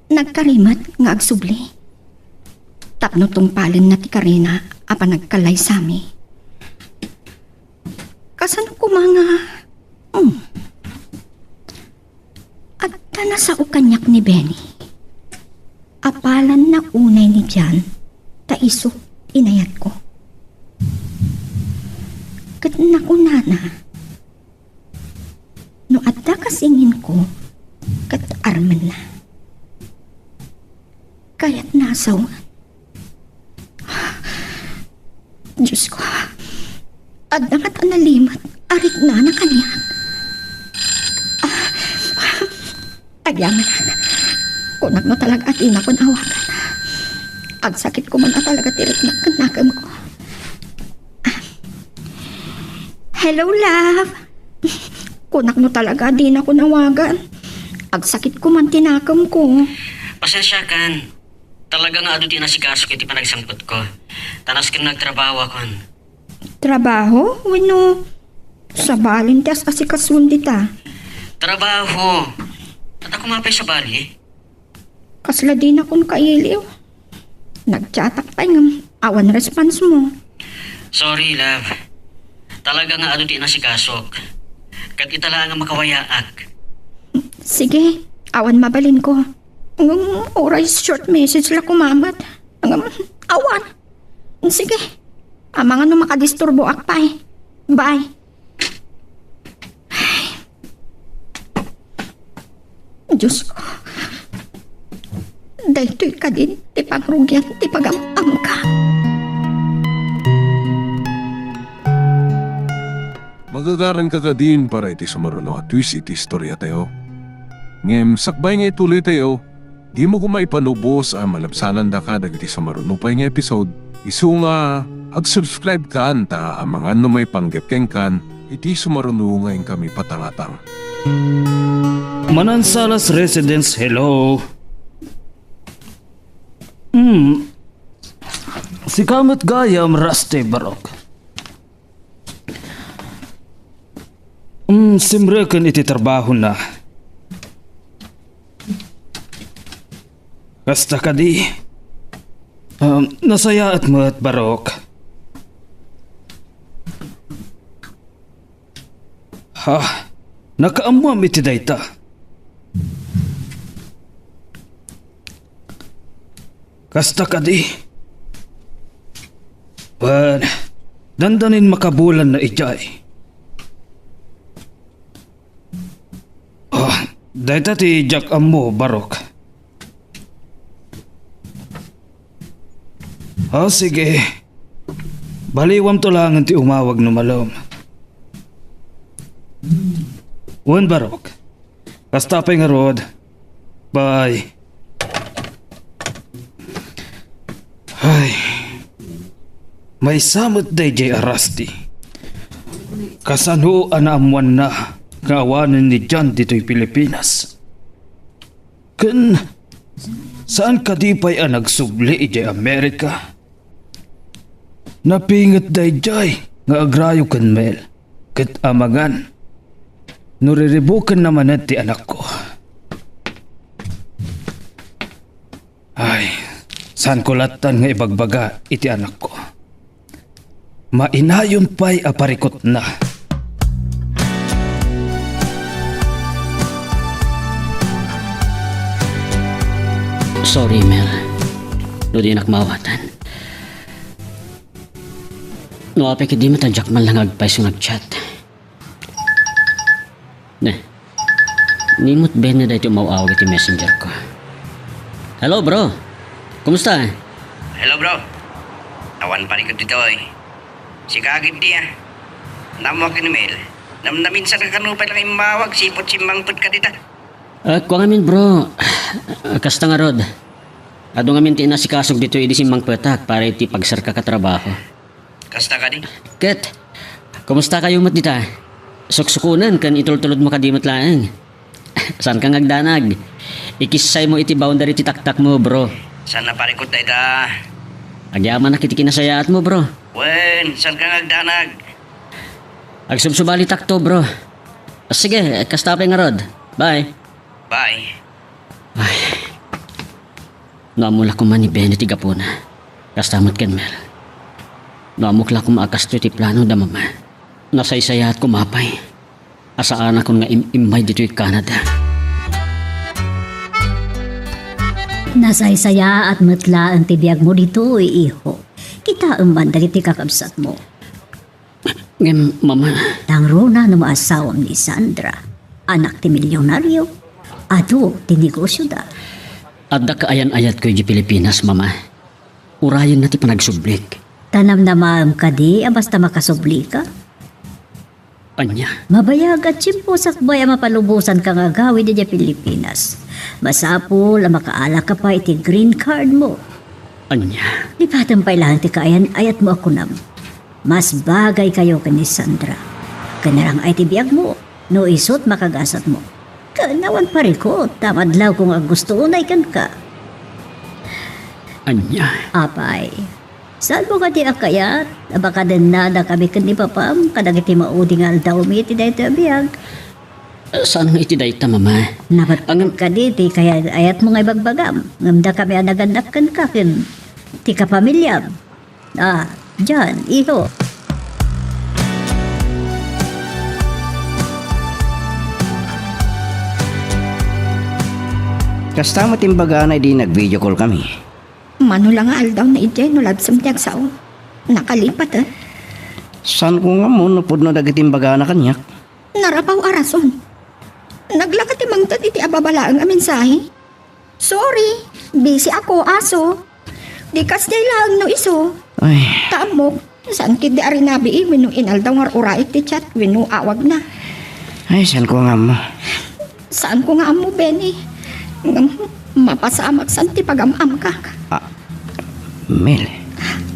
nagkarimat nga agsubli. Tapno tong palin na ti Karina apa nagkalay sami. Kasan ko mga Tana sa ukanyak ni Benny. Apalan na unay ni Jan, taiso inayat ko. Kat nakunana, no adda kasingin ko, kat arman na. Kaya't nasaw. Diyos ko, adda kat analimat, arik na na kanya. Agyaman na. Kunak no talaga at ina ko nawagan. Agsakit ko man at talaga tirik na kanakam ko. Hello, love. Kunak no talaga di na ko nawagan. Agsakit ko man tinakam ko. Pasensya kan. Talaga nga ado tinasikaso kiti panagsangkot ko. Tanas kin nagtrabaho akon. Trabaho? Wino, sa balintas asikasundi ta. Trabaho. At ako mapay sa bali. Kasla di na kong kailiw. Nagchatak pa yung awan response mo. Sorry, love. Talaga nga ado tinasikaso. Kat itala nga makawayaak. Sige, awan mabalin ko. Ang oray short message la kumamat. Ang awan. Sige, amang ano makadisturbo akpay. Bye. Diyos ko. Dahito'y ka din, tipagrugyan, tipagamam ka. Magagaran ka din para iti sumaruno at twist iti istorya tayo. Ngem, sakbay nga ituloy tayo, di mo kumaipanubos ang malabsanan da ka dagiti sumaruno pa nga episode. Isu nga, ag-subscribe ka anta ang mga ano may panggapkeng kan, iti sumaruno ngayon kami patangatang. Manansalas Residence, hello. Si Kamat Gayam Raste Barok. Simrekan iti trabaho na. Kasta ka di. Nasaya at mat Barok. Ha, nakaamuam iti dayta. Kasta ka di. Pan, dandanin makabulan na ijay. Dahita ti Jack Amo, Barok. Sige. Baliwam to lang ti umawag no malom. Wan, Barok. Kastapay nga rod. Bye. Ay. May samot day jay arasti. Kasano anaamuan na kaawanan ni Jan dito'y Pilipinas. Kan, saan ka di pa'y nagsubli jay Amerika? Napingat day jay nga agrayo kan Mel. Kat amagan. Nuriribukan naman at ti anak ko. Ay, saan ko latan nga ibagbaga iti anak ko? Mainayon pa'y aparikot na. Sorry, Mel. No di nakmawatan. No apay di matadyak man lang agpay sa nag-chat. Nimot ben na dahito mawawag iti messenger ko. Hello, bro. Kumusta? Hello, bro. Awan pa rin ko dito eh. Si kagid diya. Namo ka ni Mel. Namnamin sa kakanupay lang yung mawag. Sipot simangpot ka dita. Kuha ngamin, bro. Kasta nga rod. Ado ngamin ti inasikasog dito idi simang petak para iti pagsar ka katrabaho. Kasta ka di? Ket, kumusta kayo mat dita? Suksukunan kan itultulod mo kadimot laeng. Saan kang agdanag? Ikisay mo iti boundary ti taktak mo, bro. Saan na parikot na ita? Agyaman na kiti kinasayaat mo, bro. Wen, saan kang agdanag? Agsubsubali takto, bro. Sige, kastapay nga rod. Bye. Bye. Ay. Naamula ko man ni Benny ti Gapona. Kastamot ken Mel. Naamukla ko maakasto ti plano da mama. Nasaysayat ko mapay. Asaan akong nga imay dito i Canada. Nasaysaya at matla ang tibiyag mo dito, iho. Kita ang man dagiti kakabsat mo. Ngem, mama, Nang runa no maasawang ni Sandra, anak ti milyonaryo. Ato, ti negosyo da. adda kaayan-ayat ko di Pilipinas, mama. Urayan na ti panagsublik. Tanam na maam ka di, basta makasubli ka. Anya, Mabayag at simpo sakbay ang mapalubusan kang agawi di Pilipinas. Masapol ang makaala ka pa iti green card mo. anya. Lipatan pa ilang ti kaayan ayat mo ako nam. Mas bagay kayo ka ni Sandra. Kanarang ay tibiyag mo, no isot makagasat mo. Kanawan pa ko, tamadlaw kung ang gusto unay kan ka. Anya, Apay, saan mo ka di akayat? Baka din na kami kan ni Papam, kadagiti mauding aldaw mi ti dahi biyag. saan nga iti dayta, mama? Napatpagam ka di, ti kaya ayat mo nga ibagbagam. Ngamda kami ang nagandap kan kakin. Ti kapamilyam. Diyan, iho. Kasta matimbaga na di nag-video call kami. Mano lang nga aldaw na ije no labsam tiyag sao. Nakalipat San ko nga mo napod no dagatimbaga na kanyak? Narapaw arason. Naglakat imang tat iti ababala ang mensahe. Sorry, busy ako aso. Di kas day lang no iso. Ay, Taamok, saan kid di arinabi wino inaldaw nga ura iti chat wino awag na. san ko nga mo? Saan ko nga amo, Benny? Mapasamak san ti pagamam ka. Mel.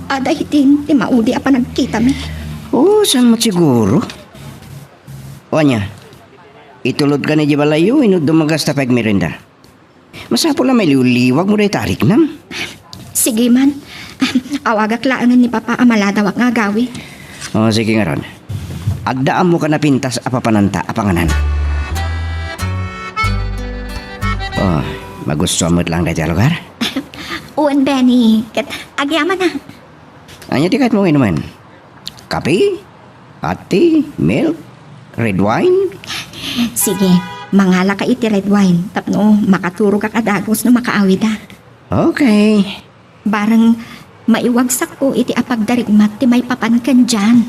Ada hitin, ti maudi apa nagkita mi. San mo siguro? O anya, itulod ka ni Jibalayo, inod dumagas ta pagmerinda. Masapo lang may liwag mo rin tarik nam. Sige man, awagak laangan ni Papa amaladawak nga gawi. O sige nga ron. Agdaan mo ka na pintas apapananta apanganan. Magusto mo lang na dyan lugar? Uwan, Benny, kat agyaman na. Anya di kahit mo inuman? Kape? Ate? Milk? Red wine? Sige, mangala ka iti red wine. Tapno, makaturo ka kadagos no makaawid ha. Okay. Barang maiwagsak ko iti apagdarigmat ti may papan kan dyan.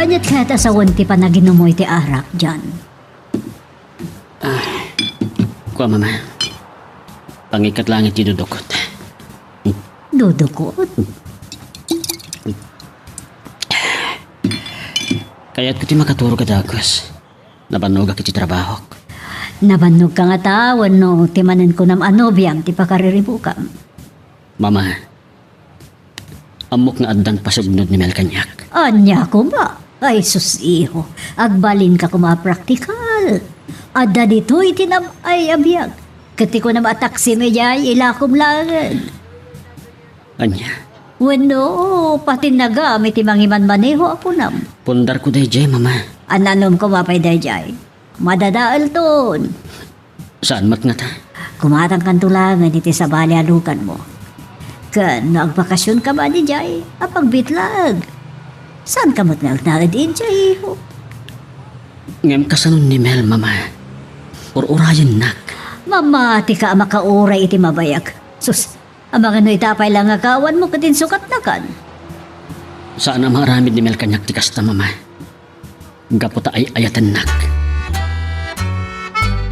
Anyat kaya asawan ti panaginom mo iti arak dyan. Kuha, mama. Pangikat lang iti dudukot. Dudukot. Kaya't ko ti makaturo ka dagos. Nabanog ak iti trabaho. Nabanog ka nga tawan no, timanin ko nam anobyam ti pakariribukam. Mama, amok nga addan pasugnod ni Melkanyak. Anya ko ba? Ay sus iho, agbalin ka kumapraktikal. Ada dito itinam ay abiyag. Kati ko na mataksi medya ilakom langan. Anya, Wano, pati nagamit imangiman maneho ako nam. pundar ko day, mama. Ananom ko mapay dayjay. Madadaal ton. Saan mat nga ta? Kumatang kantulangan iti sa balyalukan mo. Kan, nagbakasyon ka ba di jay? Apag bitlag. Saan ka mo't nagtalad di jay, ho? Ngem kasanon ni Mel, mama. Urayan nak. Mamati ka makauray iti mabayag. Sus, ang mga no itapay lang akawan mo katin sukat na kan. Saan ang maramid ni Melkanyak ti kasta, mama? Gaputa ay ayatan nak.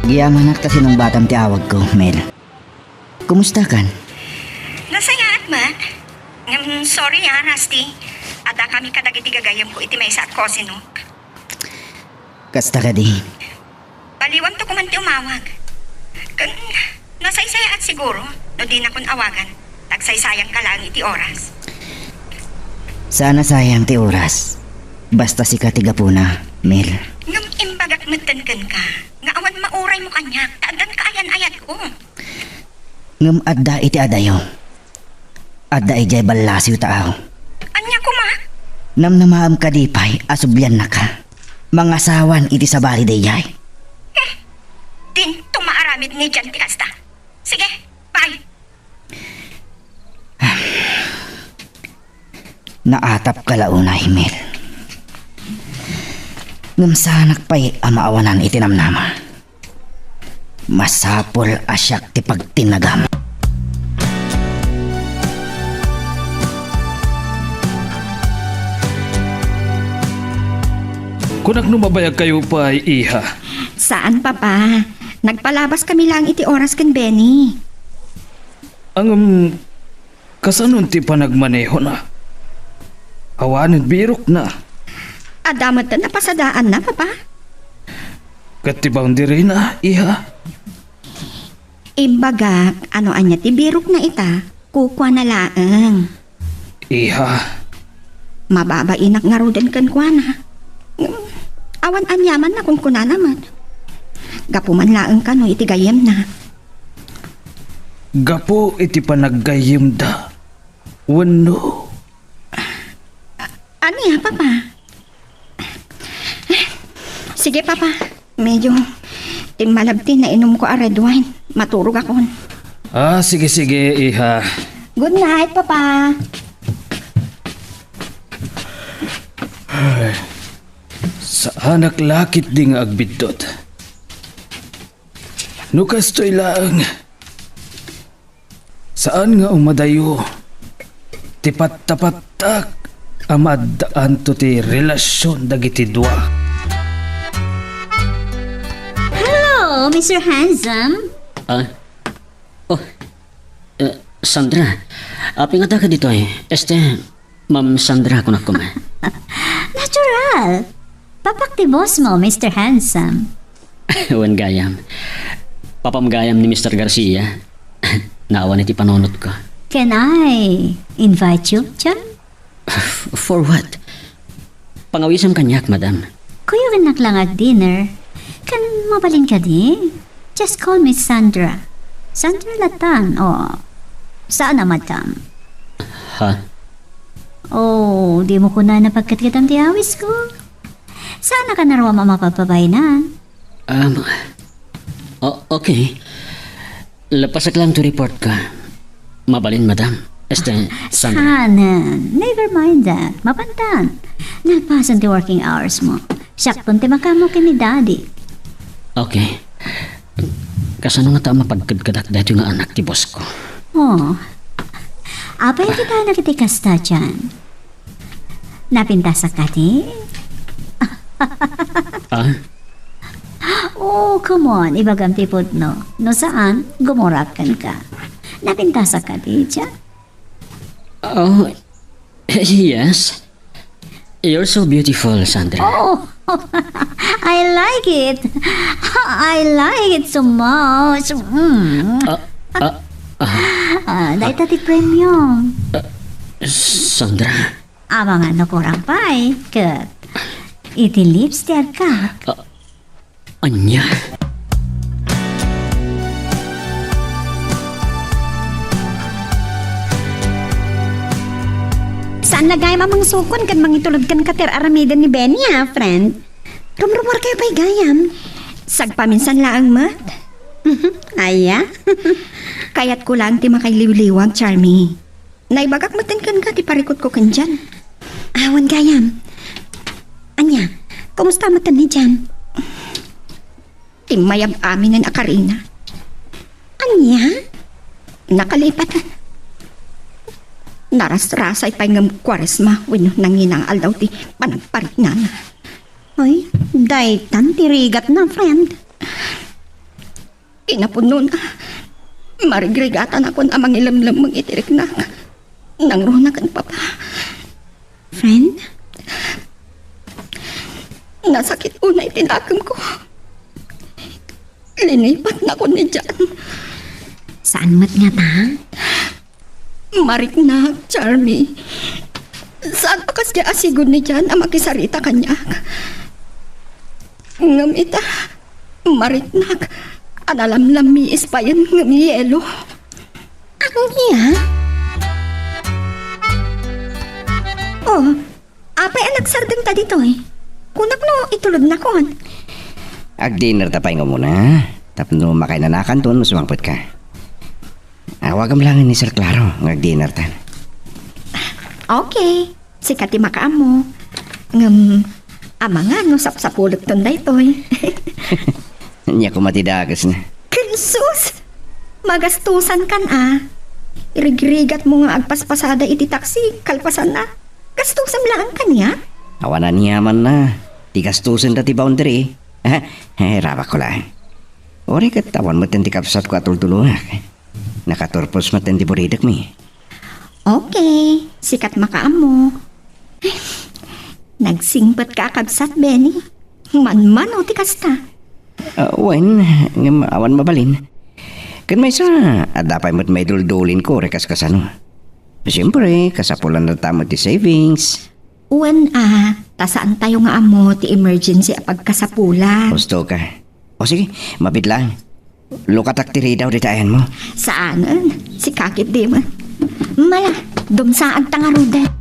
Giyaman nak ta sinong batang ti awag ko, Mel. Kumusta kan? Nasayaat man. Sorry Rusty. Ada kami kadagiti gagayam ko iti may sa at kosino. Kasta ka di. Baliwan to kuman ti umawag. Kan, nasaysaya at siguro, no di na kun awagan. Tagsaysayang ka lang iti oras. Sana sayang ti oras. Basta si katiga po na, Mel. Ngam imbagak matankan ka. Nga awan mauray mo kanyak. Taadan ka ayan-ayat ko. Ngam adda iti adayo. Adda ijay balasiw taaw. Anya ko ma? Namnamaam ka di pa'y asubyan na ka. Mga sawan iti sa bali dayay. Din tumaaramid ni Jan Tikasta. Sige, bye. Naatap ka launay, Mel. Ngamsanak pa'y amaawanan itinamnama. Masapol asyak ti pagtinagam. Kunak numabayag kayo pa ay iha. Saan, Papa? Nagpalabas kami lang iti oras kan Benny. Ang kasanon ti panagmaneho na. Awanin birok na. Adamat na napasadaan na, Papa. Katibang diri na, iha. Ibagak, ano anya ti birok na ita, kukwa na laeng. Iha. Mababainak nga rudan kan kwa na. Awan anyaman na kung kuna naman. Gapuman laeng ka no iti gayem na. Gapo iti panaggayim da. Wano. Ano ya, Papa? Sige, Papa. Medyo timalabti na inom ko a red wine. Maturog ako. Sige, iha. Good night, Papa. Saan naklakit di nga agbidot. Nukas to'y lang. Saan nga umadayo? Tipat-tapatak amadaan to ti relasyon dagiti dua. Hello, Mr. Handsome. Sandra, pingata ka dito eh. Ma'am Sandra kunak ko ma. Natural. Papakti boss mo, Mr. Handsome. Wan gayam. Papamgayam ni Mr. Garcia. Naawan iti panonot ko. Can I invite you, John? For what? Pangawisam kanyak, madam. Kuya ganak lang ag dinner. Kan mabalin ka di? Just call me Sandra. Sandra Latan, o saan na, madam? Ha? Oh, di mo ko na napagkatkitam ti awis ko. Sana ka narwa mamapapabay na. Okay. Lapasak lang to report ka. Mabalin, madam. Sandra. Sana. Never mind that. Mapantan. Nagpasan ti working hours mo. Sakton ti makamo ka ni daddy. Okay. Kasano nga ta mapagkadkadak dahito nga anak ti boss ko? Oh. Apay kita nakitikasta dyan. Napinta sa kati? Oh, come on. Ibagam tipod no. No saan, gumurakan ka. Napinta sa kati dyan? Oh, yes. You're so beautiful, Sandra. Oh, I like it. I like it so much. Dahil tati premium. Sandra. Ama nga no kurang pay. Kat, iti lips ti ka. Anya? Saan lagay mamang sukon kan mangitulog kan kater aramidan ni Benny, ha, friend? Rumrumor kayo pa'y gayam. Sagpaminsan laang mat. Aya? Kayat ko lang ti makailiw-liwag, Charmy. Naibagak matin kan ka, ti parikot ko kan dyan. Awan gayam. Anya, kumusta matan ni dyan? Timayab amin ang akarina. Anya? Nakalipat. Naras-rasay pa ng kwaresma when nanginang aldaw ti panagparik na. Ay, daytan tirigat na, friend. Inapuno na. Marigrigatan ako na mangilamlam mong itirik na. Nangruna kan papa. Friend? Nasakit unay tinakam ko. Linipat na ko ni Jan. Saan mat nga ta? Marik na, Charmy. Saan pa kasi asigod ni Jan ang makisarita kanya? Ngamita, marik na, analamlam mi ispayan ng yelo. Ang iya? Oh, apay ang nagsardeng ta dito eh. Kunak no, itulog na kon. Ag-dinner tapay nga muna. Tapos no makainanakan doon, sumangpot ka. Awagam lang ni Sir Claro, ag-dinner tan. Okay, sikati makaam mo. Amangan no sapsapulot ton daytoy. Nya ko matidagas na. Kinsus! Magastusan kan Irigrigat mo nga agpaspasada iti taksi, kalpasan na. Gastusan lang kanya. Awanan niya man na. Di gastusin dati boundary. Raba ko lang. Ori katawan mo ti kapsat ko atultulo. Nakaturpos mo ti buridak mi. Okay, sikat makaamo. Nagsingpat ka kabsat, Benny. Man o ti kasta. Wen, awan mabalin. Kan may sa, adapay mo't may duldulin ko rekas kasano. Siyempre, kasapulan na tamo ti savings. Uwan tasaan tayo nga amo ti emergency pagkasapulan. Gusto ka. O sige, mabit lang. Lukatak tiri daw ditayan mo. Saanan? Si kakit di man. Mala, dumsaag tangarudan.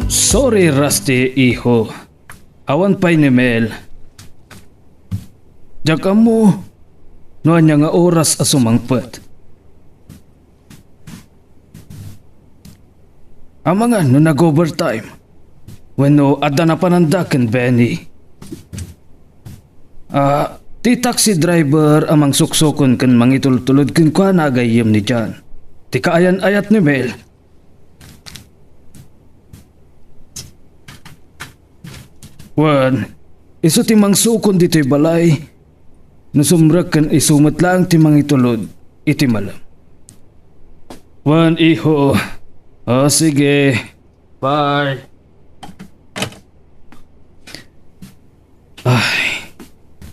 Sorry, Rusty, iho. Awan pa'y ni Mel. Diyak mo, noan niya nga oras asumangpet. Amangan no nag-overtime. When no, adda na panandakan, Benny. Ti taxi driver amang suksokon kan mangitultulod kan kwa nagayim ni Jan. Ti kaayan-ayat ni Mel. Wan, iso ti mang sukon dito'y balay. Nasumrak kan isumat lang ti mang itulod, iti malam. Wan, iho. Sige. Bye.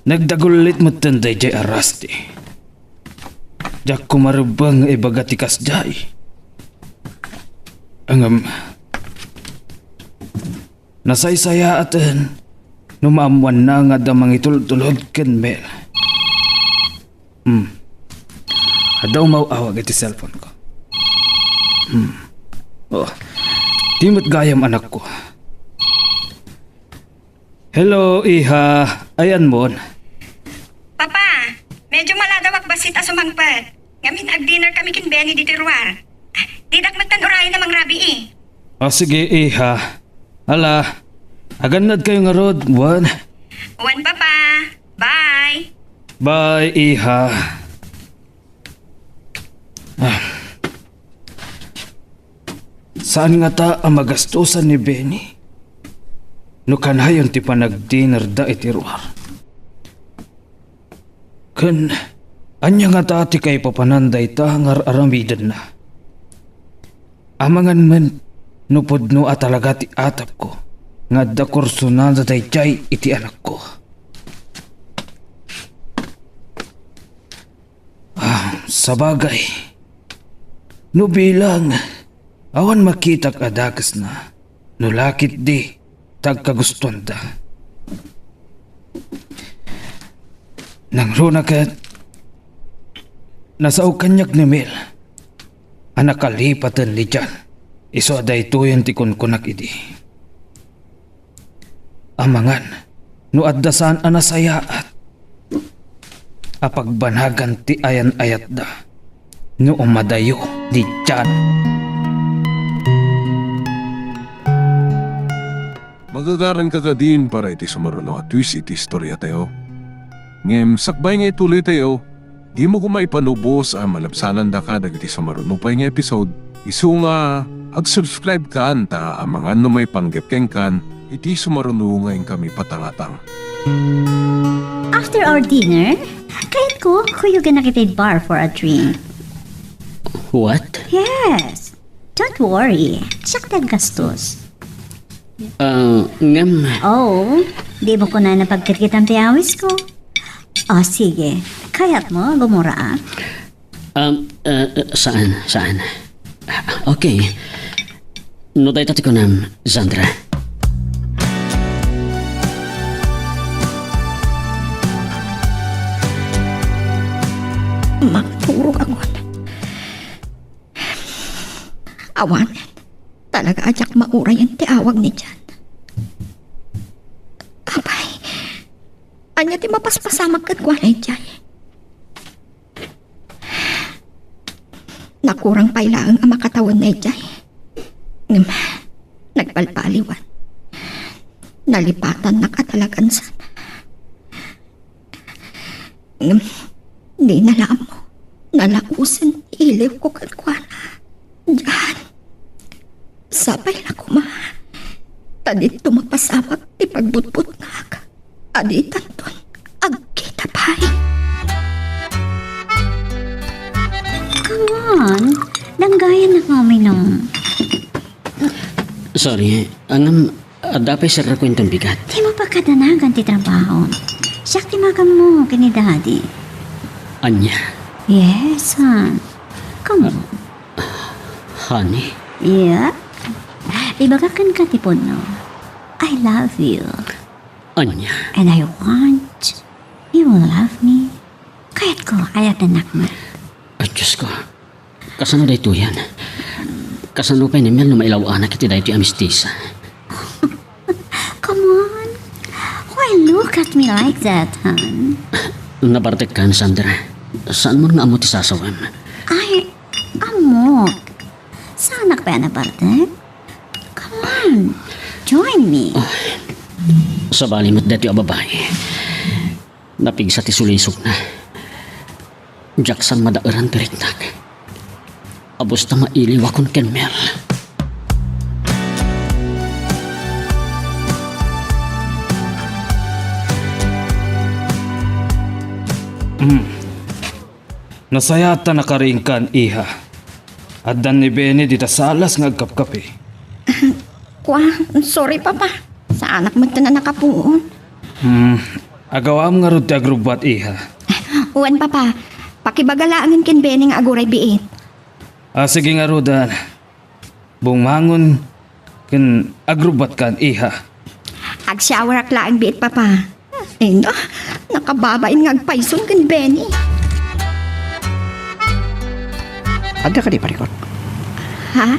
Nagdagulit mo tanday jay arasti. Jak kumarubang ibagatikas jay. Angam. Nasaysaya atan, numaamuan na nga damang itultulod ken Mel. Adaw mauawag iti cellphone ko. Timot gayam anak ko. Hello, iha. Ayan mon. Papa, medyo maladawak basit asumangpet. Ngamin ag-dinner kami kin Benny di Tiruar. Didak matan urayan namang rabi Sige, iha. Ala, aganad kayo nga rod, Wan. Uwan, Papa. Bye. Bye, iha. Saan nga ta ang magastusan ni Benny? No kanayon ti panag-dinner da itiruar. Kan, anya nga ta ti kay papananday ta ngar aramidan na. Amangan man, nupod no atalaga ti atap ko, nga da kursunan sa dayjay iti anak ko. Sa bagay, no bilang, awan makitak adakas na, no lakit di, tagkagustuan da. Nang runa kat, nasa kanyak ni Mel, anak kalipatan ni Jan, iso aday tuyan ti kunkunak idi. Amangan, no addasan anasayaat, apagbanagan ti ayan-ayat da, no umadayo ni Jan. Magagaran ka ka din para iti sumaruno at twist iti istorya tayo. Ngem sakbay nga ituloy tayo, di mo kumaipanubos ang malapsanan da ka dagiti sumaruno pa nga episode. Isu nga, ag-subscribe ka anta ang mga may panggepkeng kan, iti sumaruno ngayon kami patangatang. After our dinner, kahit ko, kuyugan na kita'y bar for a drink. What? Yes. Don't worry. Tsak gastos. Ngam, Oh, di mo ko na napagkirkit ang tiyawis ko. Sige. Kaya't mo, gumura. saan? Okay. Notay tati ko nam, Sandra. Magturog ako. Awan, talaga ajak mauray ang tiawag ni Jan. Abay, anya ti mapaspasamag kat kwa na Jay. Agkurang pailaang ang makatawan na ijay. Nagpalpaliwan. Nalipatan na katalagan sa... Di nalam mo. Nalausin iliw ko kalkwana. Diyan. Sabay na kuma. Tadit tumapasawag ti pagbutbut nga ka. Aditan ton. Agkita pa'y. Come on. Langgayan na kami nung. Sorry, ang dapay sa kwentong bigat. Di mo pa kadanagan ti trabaho. Siyak ti makan mo kini daddy. Anya, Yes, hon. Come on. honey, Yeah? Ibagakan ka ti no. I love you. anya, And I want you will love me. Kaya't ko ayat anak mo. ay Diyos ko. Kasano da ito yan? Kasano pa ni Mel na mailaw anak iti da ito amistisa? Come on. Why look at me like that, hon? Nabartek ka, Sandra. Saan mo nga amo ti sasawam? Ay, amok. Sana ka pa na parte? Come on. Join me. Sa balimot dati ang babae. Napigsa ti sulisok na. Jackson madaaran tiriknak. Abos na mailiw akong ken Mel. Nasayata na karingkan, iha. At dan ni Benny dita salas nga agkapkapi. Kwa, sorry papa. Sa anak mo na nakapuon. Agawam nga rod ti agrubat, iha. Uwan papa. Pakibagalaangin kin Bening aguray biit. Sige nga rodan. Bumangon kin agrubat kan, iha. Ag-shower ak laang biit papa. Eh no, nakababain nga agpayson kin Benny. Ada ka di parikot? Ha?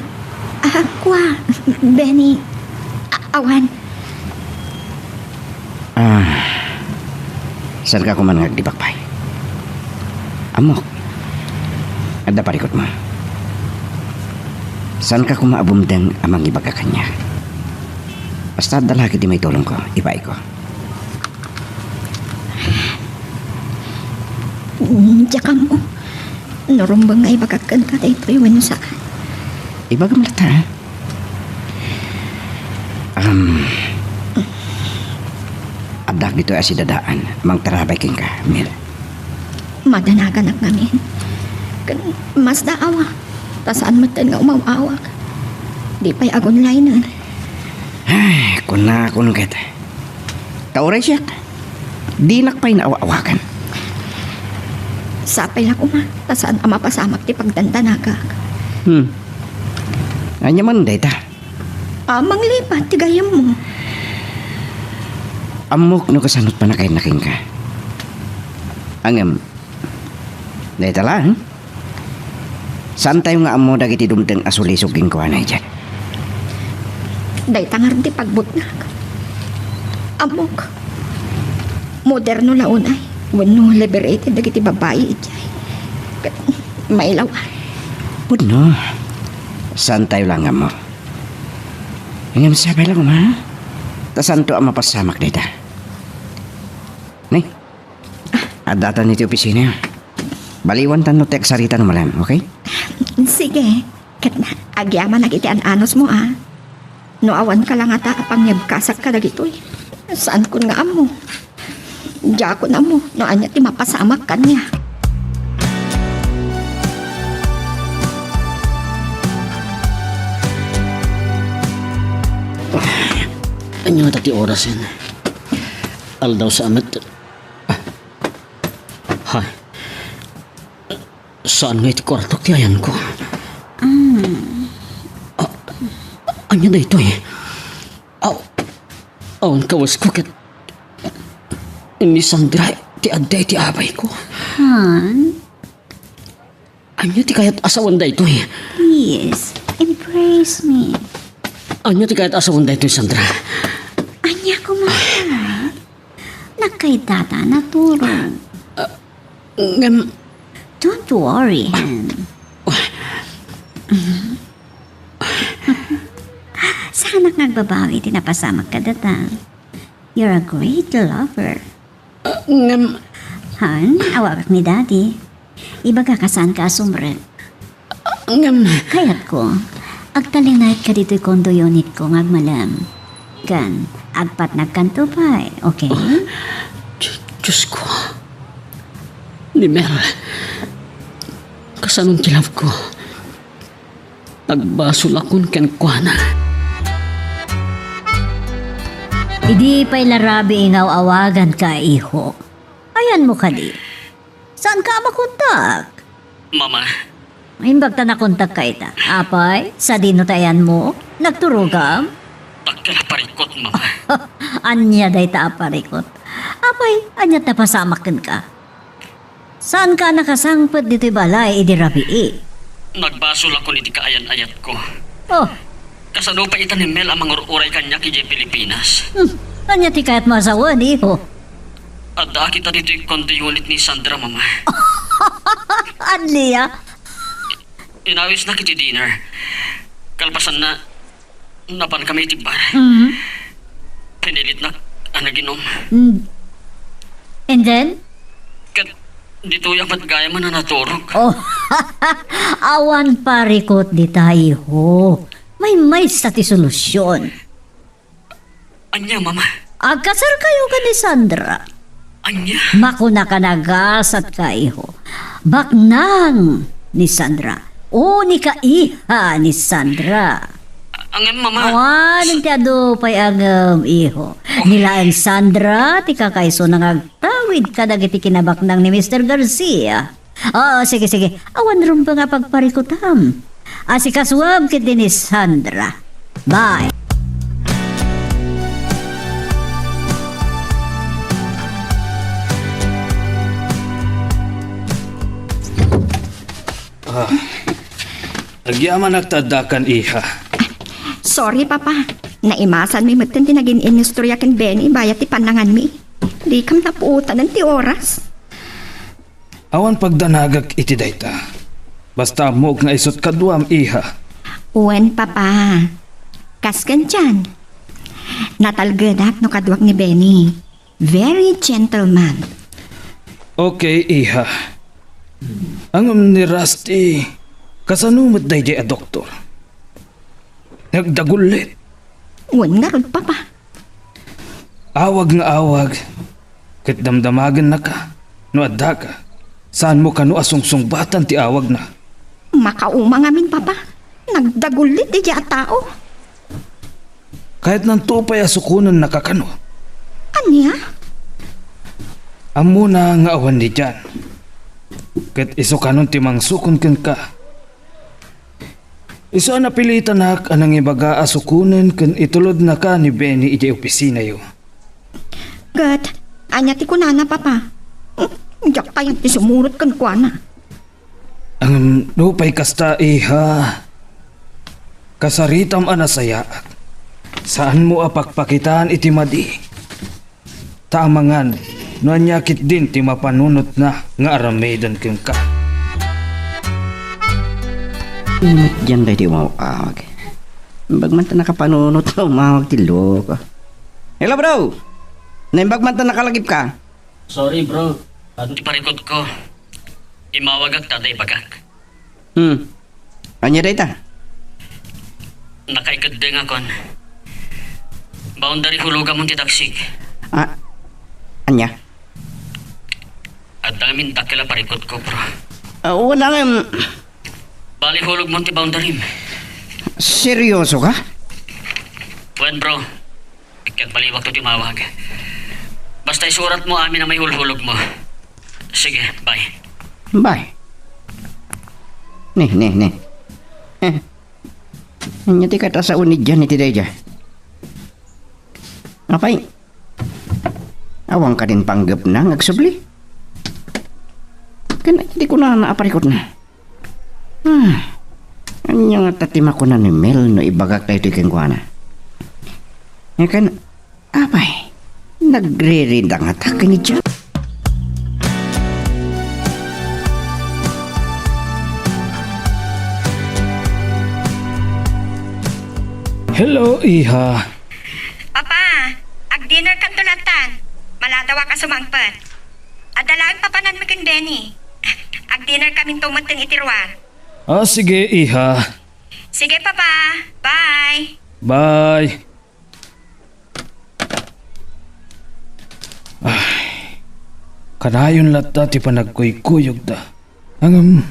Kwa, Benny. Awan. Saan ka kuman nga di bakpay? Amok. Ada parikot mo. Saan ka kumaabumdeng amang ibaga kanya? Basta dalaki di may tulong ko, ibay ko. Diyan ka mo. Narumbang nga ibagakan ka dito yung saan. Ibaga malata, ha? Adak dito ay si dadaan. Mang tarabay king ka, Mil. Madanagan ak namin. Mas daawa. Tasaan mo nga umawawak. Di pa'y agon lainan. Ay, kuna kita. Tauray siya. Di nakpay na awa-awakan. Sapay na kuma. Tasaan ang mapasamak ti pagdandanaga. Anya man data. Amang lipat, tigayam mo. Amok no kasanot pa na kayo naking ka. Angam. Data lang. Saan tayo nga amo dagiti dumteng asulisog king kuha na dyan? Day tangar ti pagbutnag. Amok. Moderno launay. Wano liberated dagiti babae ijay. Mailawan. Puno. Saan tayo lang amo? Angam sabay lang ma. Tasan to ang mapasamak dita. Nih. Adata niti opisina. Baliwan tan no tek sarita no malam, okay? Sige. Kat na, agyaman nagiti anos mo No awan ka lang ata pangyabkasak ka dagitoy. Saan kun nga amo? Diya ko na mo. No anya ti mapasamak kanya. Anya nga tati oras yan. Aldaw sa amat. Hay. Saan nga iti kwarto ti ayan ko? Anya da ito eh. Awan kawas ko kat... Ni Sandra, ti aday ti abay ko. Hon, Anya ti kayat asawan da ito eh. please, embrace me. Anya ti kayat asawan da ito Sandra. Anya ko mahal. Nakaitata na turong. Ngam, Don't worry, Han. Sana nagbabawi tinapasamak ka data. You're a great lover. Ngam, Han, awak ni Daddy. Iba ka kasan ka asumre. ngam, Kayat ko, agtalinayt ka dito'y kondo unit ko ngagmalam. Kan, agpat nagkantupay, okay? Diyos ko. Ni Mel. Kasanong kilap ko. Nagbasol akong kenkwana. Idi pa'y larabi ingaw awagan ka, iho. Ayan mo ka di. Saan ka makontak? Mama, Imbag ta nakontak ka ita. Apay, sa dinotayan mo, nagturugam? pagkala parikot, mama. Anya day ta aparikot. Apay, anya ta pasamakin ka. Saan ka nakasangpet dito'y balay, idi rabi Nagbasol ako ni di kaayan-ayat ko. Oh, Kasano pa ita ni Mel ang mga uray kanya kay Pilipinas. anya ti kaya't masawan, iho. Ada kita dito yung condo unit ni Sandra, mama. Anliya? Inawis na kiti dinner. Kalpasan na, napan kami itibar. Pinilit na, anaginom. And then? Kat, dito yung matgaya man na naturog. Oh, awan parikot di tayo. May sa ti solusyon. Anya, mama. Agkasar kayo ka ni Sandra. Anya. Makuna ka nagasat kayo. Baknang ni Sandra. O ni kaiha ni Sandra. Ang mama. Awan ti ado pay agam iho. Nila ang Sandra ti kakaiso nang agtawid ka dagiti kinabaknang ni Mr. Garcia. Oo, sige. Awan rin pa nga pagparikutam. Asikaswab kiti ni Sandra. Bye. Agyaman nagtadakan, iha. Sorry, Papa. Naimasan mi matan tinagin inistorya ken Benny bayat ti panangan mi. Di kam napuutan ng ti oras. Awan pagdanagag iti dayta. Basta mo nga isot kaduam, iha. Uwan, Papa. Kaskan dyan. Natalgadak no kaduak ni Benny. Very gentleman. Okay, iha. Ang ni Rusty, kasanumot day a doktor. Nagdagulit. Uwan nga ron, Papa. Awag nga awag. Kat damdamagan na ka. No adda ka. Saan mo ka no asungsung batan ti awag na. Makauma nga min, Papa. Nagdagulit di dya tao. Kahit nang tupay asukunan nakakano. Anya? Amo na nga awan di dyan. Kat iso kanon timang sukon ken ka. Iso napilitan na anang ibaga asukunan ken itulod na ka ni Benny iti opisina yo. Gat, anya ti kunana, Papa. Diyak tayo ti sumurot kan kuana. Ang lupay kasta, iha. Kasaritam anasaya. Saan mo apakpakitaan iti madi? Tamangan, no anyakit din ti mapanunot na nga aramedan keng ka. Imot dyan kayo di umawag. Bagman ta nakapanunot na umawag ti loko. Hello, bro! Naimbagman ta nakalagip ka? Sorry, bro. Di parikot ko. Imawag at taday bagak. Anya dayta? Nakaikad din akon. Boundary hulugan mong titaksig. Anya? At namin takila parikot ko, bro. Wala nga. Bali hulog mong ti boundary. Seryoso ka? Wen, bro. Ikat baliwag to timawag. Basta isurat mo amin na may hulhulog mo. Sige, bye. Bye. Nih. Anya ti kata sa unid dyan iti dayja. Apay? Awang ka din panggap na ngagsubli. Kan hindi ko na naaparikot na. Anya nga tatima ko na ni Mel no ibagak tayo ito kengkuana. Kan, apay? Nagre-rindang atake ni dyan. Hello, Iha. Papa, ag-dinner kan tulatan. Maladawa ka sumangpat. Adalaan papanan mo kin Benny. Ag-dinner kaming tumutin itirwa. Sige, Iha. Sige, Papa. Bye. Bye. Kanayon lata ti panagkuykuyog da. Ang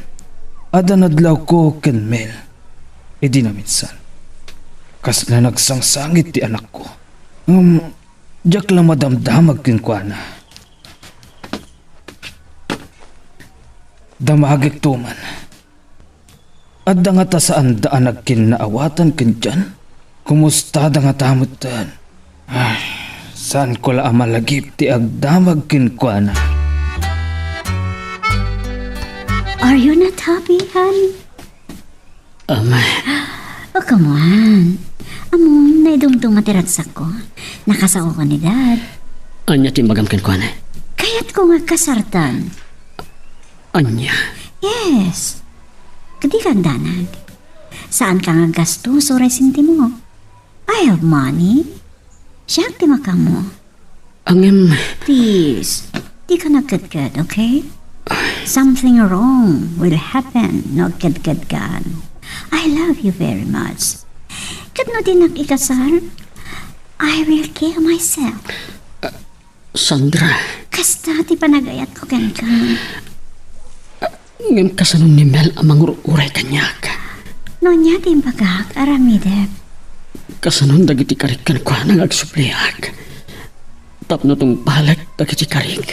adanadlaw ko ken Mel. Di na minsan. Kas na nagsangsangit ti anak ko. Diyak lang madamdamag kinkwana. Damagik tuman. Adda nga ta saan daan nagkinaawatan kin dyan? Kumusta da nga tamutan? Ay, saan ko la malagip ti agdamag kinkwana? Are you not happy, honey? Ama, Oh, come on. Amon, naidumdum matiratsak ko. Nakasao ko ni Dad. anya timbagam kinkwana. Kaya't ko nga kasartan. Anya, Yes. Kadi kang danag. Saan ka nga gastos o resinti mo? I have money. Siyak ti maka mo. angem, Please, di ka nagkadkad, okay? Something wrong will happen, no kadkad kan. I love you very much. Kad no din ikasal, I will kill myself. Sandra, Kasta ti panagayat ko kan ka. ngem kasanon ni Mel amang uray kanyak. No niya din bagak aramidep. Kasanon dagiti karikan ko nang agsupliak. Tapno tong balik dagiti karik.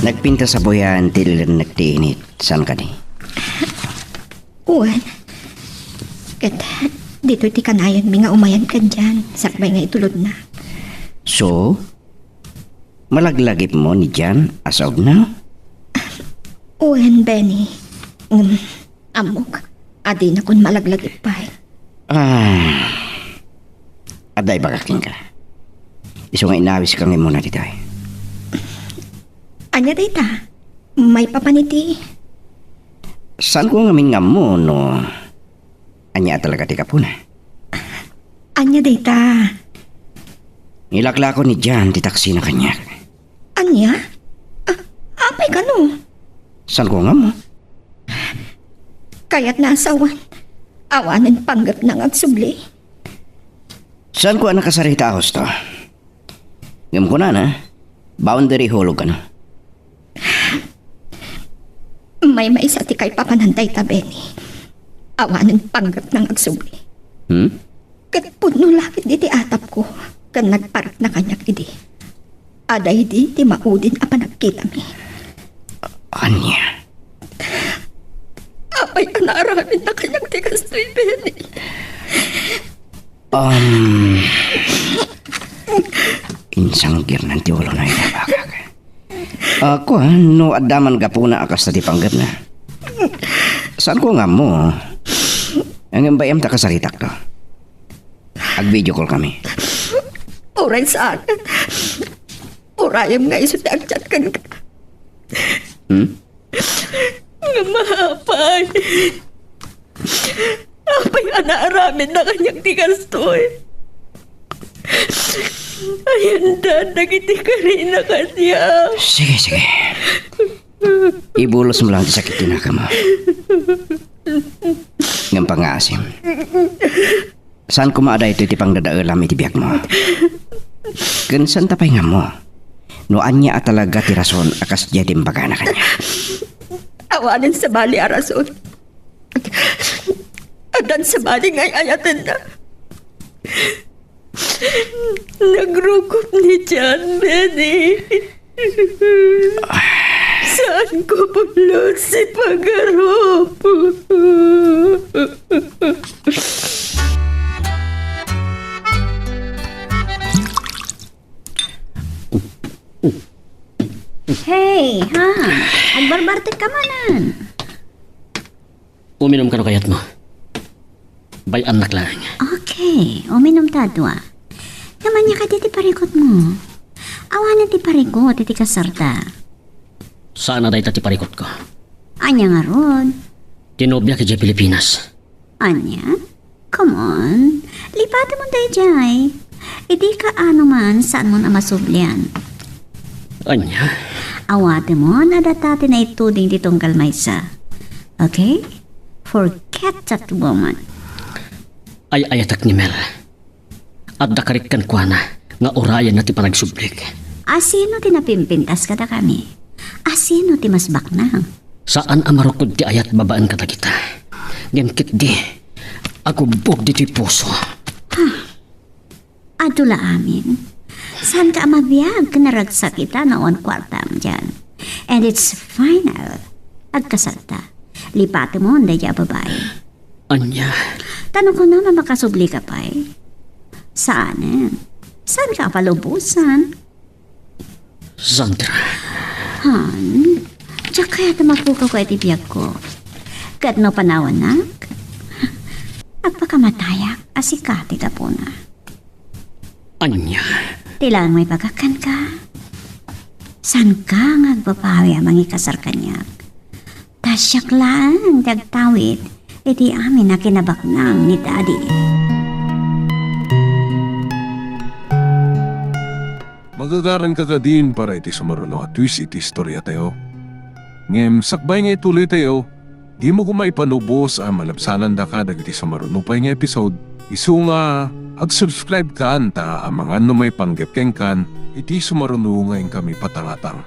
Nagpinta sa buyan til nagtiinit. Saan ka ni? Uwan. Kat, dito ti kanayon mi nga umayan ka dyan. Sakbay nga itulod na. So, malaglagip mo ni Jan asog na? Uwan, Benny. Amok. Adi na kun malaglagip pa. Aday bakaking ka. Iso nga inawis kang muna di tayo. Anya data? May papaniti. Saan ko ngamin nga mo, no? Anya talaga di ka po na. Anya data? Nilakla ko ni Jan di taksi na kanya. Anya? Apay ka no? Saan ko nga mo? Kaya't nasawan. Awanan panggap ng agsubli. Saan ko nakasarita ahos to? Ngam ko na, boundary hulog ka na. May maisa ti kay papanantay ta, Benny. Awanan panggap ng agsubli. Kat puno lakit di ti atap ko. Kan nagparak na kanyak idi. Aday di ti maudin apa nagkita mi. Anya? Apay ka naaramin na kanyak ti kastoy, Benny. Insang girnan ti ulo na inabakag. Ako no adaman gapuna akas na ti panggap na. Saan ko nga mo? Ang bayam ta kasaritak to. Ag-video call kami. Oray saan? Orayam nga iso ti agchat kan ka. Nga mahapay. Apay ka naaramin na kanyak ti kastoy. Ayan nagiti ka rin na kanya. Sige. Ibulos mo lang ti sakit tinaka mo. Ngam pangasim. Saan kumada ito iti pangdadaalam iti biyak mo? Gansan tapay nga mo. No anya at talaga ti rason akas diya timbaga na kanya. Awanin sa bali arason. Adan sa bali ngay ayatan na. Nagrukot ni Jan, Benny. Saan ko pulot si Pagarop? Hey, ha? Agbarbarte ka manan. Uminom ka no kayat mo. Bay anak lang. Okay, uminom tadwa. Naman niya ka titi parikot mo. Awanan ti parikot, titi kasarta. Saan na dahi ti parikot ko? Anya nga ron. Tinobya kay Pilipinas. Anya? Come on. Lipati mo day jay. Idi ka ano man saan mo na masublian. Anya? Awate mo na datati na ituding ditong kalmaysa. Okay? Forget that woman. Ay ayatak ni Mel. At dakarikan ko na nga orayan na ti panagsublik. Asino ti napimpintas kada kami? Asino ti mas baknang? Saan amarukod ti ayat babaan kata kita? Ngem di. Ako bug di ti puso. Adula amin. Saan ka mabiyag ka naragsak kita noon kwartam dyan? And it's final. Agkasalta. Lipati mo ang daya babae. Anya? Tanong ko naman makasubli ka pa eh. Saan? Saan ka palubusan? Sandra. Han? Diyak kaya tumapukaw ko itibiyag ko. Kat no panawanak? Agpakamatayak, asikati ka po na. Anya? Tilaan may pagakan ka. San ka ngagpapawi ang mga kasar kanyak? Tasyak lang, dagtawid, iti amin na kinabaknang ni Daddy. Magagaran ka ka din para iti sumaruno at twist iti istorya tayo. Ngem sakbay nga ituloy tayo, di mo kumaipanubos ang malabsanan da ka dagiti sumaruno pa nga episode. Isu nga, ag-subscribe ka anta ang mga may panggapkeng kan, iti sumaruno ngayon kami patangatang.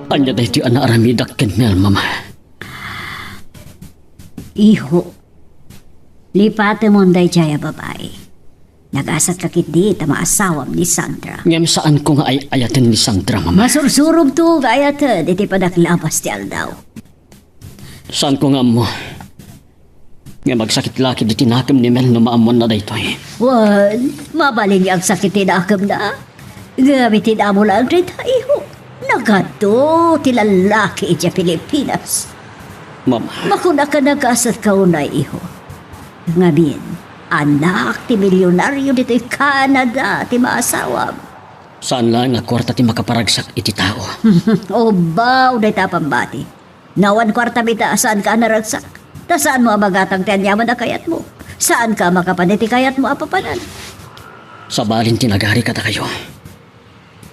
Anya dahi ti ana aramidak ken Mel, mama. Iho, lipate mo day jaya babae. Nag-asat kakit di ta maasawam ni Sandra. Ngem saan ko nga ay ayatin ni Sandra, mama? Masursurog to kayat iti padaklabas ti aldaw. Saan ko nga mo? Nga magsakit laki di tinakam ni Mel no maamon na daytoy. Wan, mabalin niya ang sakit tinakam na. Gamitin mo lang rin iho. Nagato ti lalaki iti Pilipinas. Mama, Makuna ka nag-asat ka unay iho. Ngamin, anak ti milyonaryo dito Canada ti maasawam. saan lang nga kwarta ti makaparagsak iti tao? O ba, unay tapambati. Nawan kwarta bita, saan ka naragsak? Ta saan mo amagatang tianyaman na kayat mo? Saan ka makapaniti kayat mo apapanan? Sa balin tinagari kata kayo.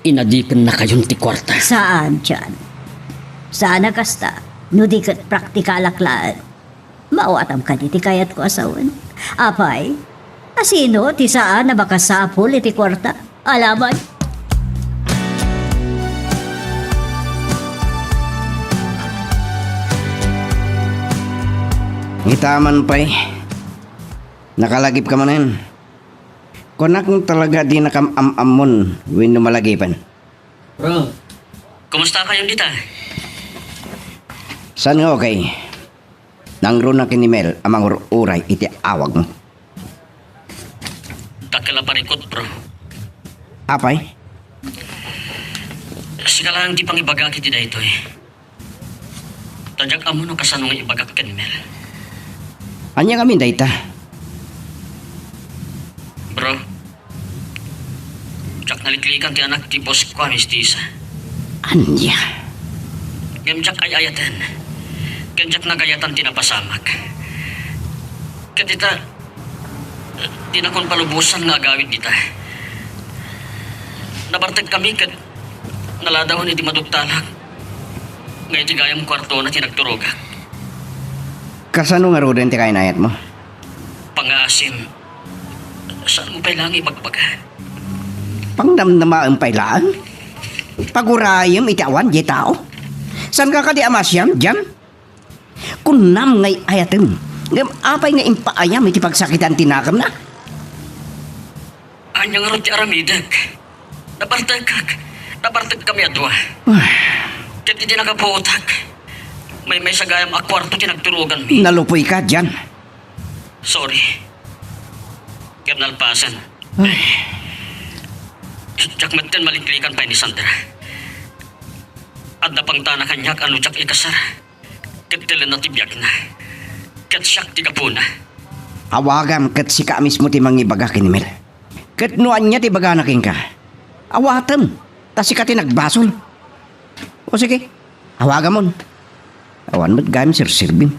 Inadipan na kayon ti kwarta. Saan dyan? Saan na kasta? No di kat praktikalaklaan. Mauatam ka di ti kayat ko asawan. Apay, asino ti saan na makasapol iti kwarta? Alaman? Ngitaman pa'y. Nakalagip ka manin. Kunak mo talaga di nakamamamon when lumalagipan. Bro, kumusta kayong dita? San nga okay? Nangro na kinimel amang uray iti awag mo. Takala parikot, bro. Apay? Sika lang di pang ibagak iti daytoy. Tadyak amo no kasanong ibagak ken Mel. Anya kami dayta. Bro, jak naliklikan ti anak ti boss ko amistisa. Anya? Gemjak ay ayatan. Gemjak nagayatan tinapasamak. Katita, tinakon palubusan nga agawid dita. Nabartag kami kat naladahon iti madugtalak. Ngayon ti gayam kwarto na tinagturogak. Kasano nga roden ti kainayat mo? Pangasim. Saan mo pailang ibagbaga? Pangdamdama ang pailaan? Pagurayam iti awan di tao? San ka di amasyam dyan? Kunam ngay ayatem. Ngam apay nga impaayam iti pagsakitan tinakam na. Anyang ron ti aramidak. Nabartag kami adwa. Kat hindi nakaputak. May sagayam akwarto tinagturugan mi. Nalupoy ka dyan. Sorry. Kernal Pasan. Tsak matten maliklikan pa ni Sandra. At napang tana kanyak ano tsak ikasar. Katilan na tibyak na. Kat siyak ti kapuna. Awagam kat si ka mismo ti mangibaga kinimel. Kat nuan niya ti baga naking ka. Awatem. Ta si ka ti nagbasol. O sige, hawagan mo. Awan mo't gayam sir sirbin.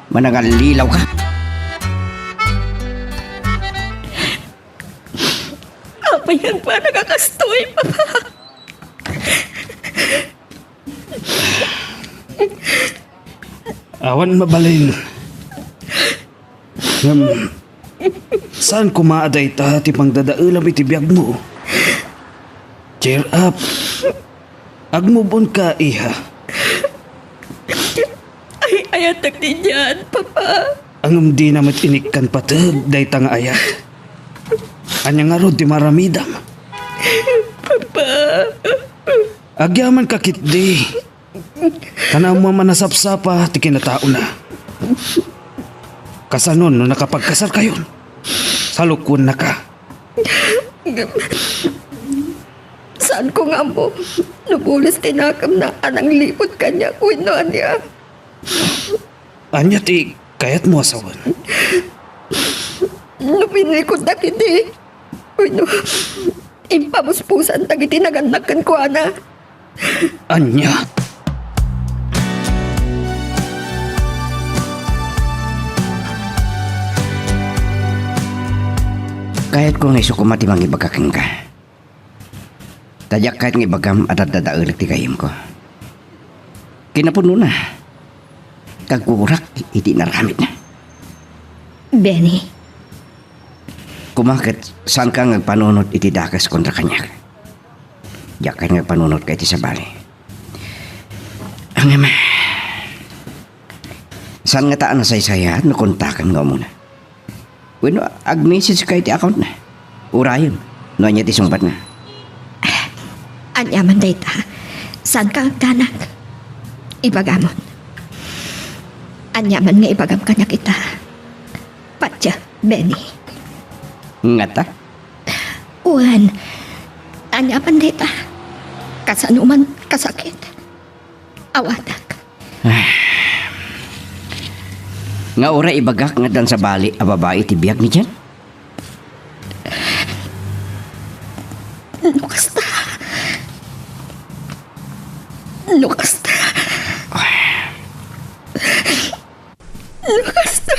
Manangalilaw ka. Apa yan pa nakakastoy, Papa? Awan mabalin. Saan kumaaday ta ti pang dadaulam iti biyag mo? Cheer up. Agmubon ka, iha. Ay, ayatak din yan, Papa. Ang di naman inikan patag, day tang ayat. Anya nga rod, di maramidam. Papa. Agyaman ka kitdi. Kana mo manasapsapa, ti kinatao na. Kasanon, no nakapagkasal kayo. Salukun na ka. Saan ko nga mo? Nubulis tinakam na anang lipot kanya. Uwino niya. Anya ti, kayat mo asawan. Nupinikot na kiti. Uwino. Impabuspusan tagiti naganakan ko, ana. Anya. Kahit kung iso kumati mang ibagaking ka. Tadyak kahit ng ibagam at dadaulik ti kayim ko. Kinapuno na. Kagkukurak, iti naramit na. Benny, Kumakit, saan ka ngagpanunod iti dakas kontra kanya? Diyak ka ngagpanunod ka iti sabali. Ang ama. Saan nga taan na saysaya at nakontakan nga muna? Bueno, ag-message ka iti account na. Urayon, no anya ti sumbat na. anyaman day ta. Saan ka agtanak? Ibagamon. Anyaman nga ibagam kanya kita. Patya, Benny. Ngata? Uwan, anyaman day ta. Kasanuman kasakit. Awatak. Nga ora ibagak nga dan sa bali a babae ti biyak ni dyan? Lukas ta. Lukas ta. Lukas ta.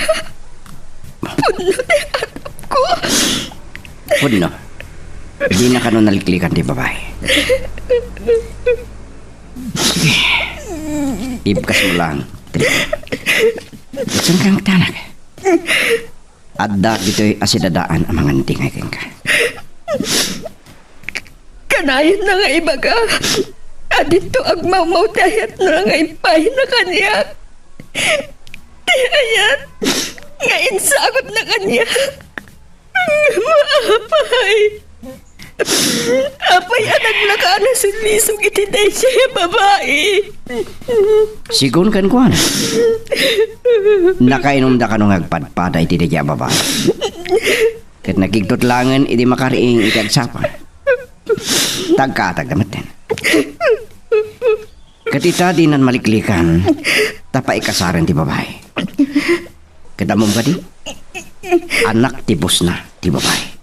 Puno na atap ko. Puno. Di na ka nun naliklikan ti babae. Sige. Ibkas mo lang. Saan kang tanak? Adda dito'y asidadaan ang mga ntingay ka. Kanayan na nga ibaga. Adito ang mamaw dayat na nga ipay na kanya. Dayat. Ngayon sagot na kanya. Maapay. Apay anak laka na sulisog itiday siya babae. Sigun kan kuan. Nakainom da ka nung agpadpada iti dadya babae. Kat nagigtutlangan iti makariing iti agsapa. Tagkatag damaten. Katita di nan maliklikan, tapa ikasaran ti babae. Kadamom ka di? Anak ti bus na ti babae.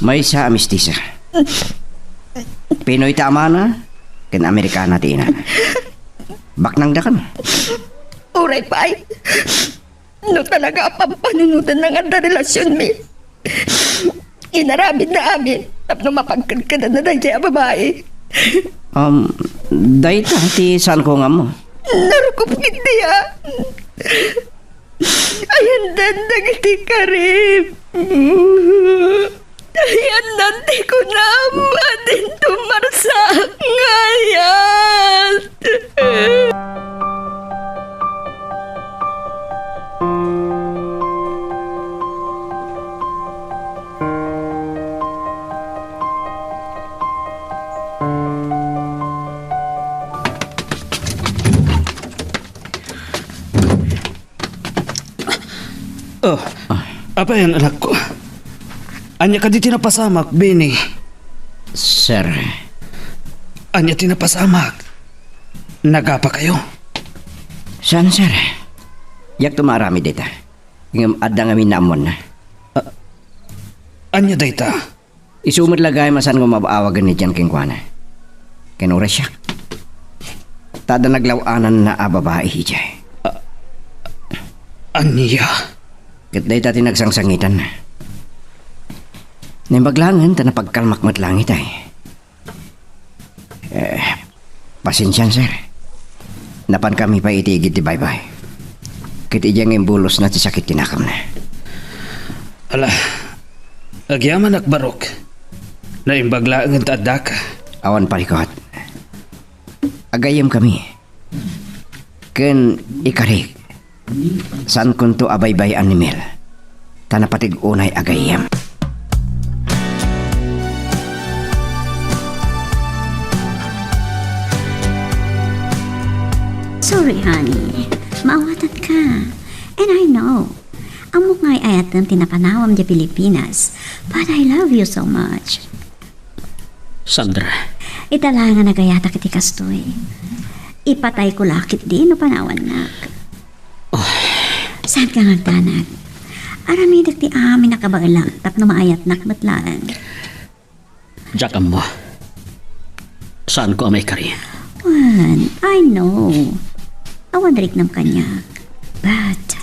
May sa amistisa. Pinoy ta amana, ken Amerikana ti ina. Baknang da ka na. Uray pay. No talaga pampanunutan ng anda relasyon mi. Inaramid na amin. Tapno mapagkagkada na na siya babae. Dahi ta ti saan ko nga mo? Narukup hindi ah. Ayan dandag iti karib. Ayan nanti ko na atin tumarsa ngayon. Oh, apa yan anak ko? Anya ka di tinapasamak, Benny. Sir, Anya tinapasamak. Nagapa kayo? saan sir? Yak tumarami dita. Ngam adda nga minamon na. Anya dayta? Isumad lagay masan nga mabawagan ni dyan king kuana. Kinura siya. Tada naglawanan na babae hijay. Aniya? Katday tati nagsangsangitan. Nimbaglangan ta na pagkalmak matlangit ay. Pasensyan sir. Napan kami pa itigid di bye-bye. Kiti diyang imbulos na ti sakit tinakam na. Ala, agyaman akbarok. Na imbaglangan ta adaka. Awan parikot. Agayam kami. Ken ikarik. San kunto abay-bay animel. Tanapatig unay agayam. Sorry, honey. Maawatan ka. And I know. Amo nga'y ayat ng tinapanawam di Pilipinas. But I love you so much. Sandra, Italangan na gayata kiti kastoy. Ipatay ko lakit din no panawan nak. Saan ka ngagdanag? Aramidag ti amin nakabailang tapno maayat nak matlaan. Jack mo. Saan ko amay kari? Juan, I know. Awan rik nam kanya. But,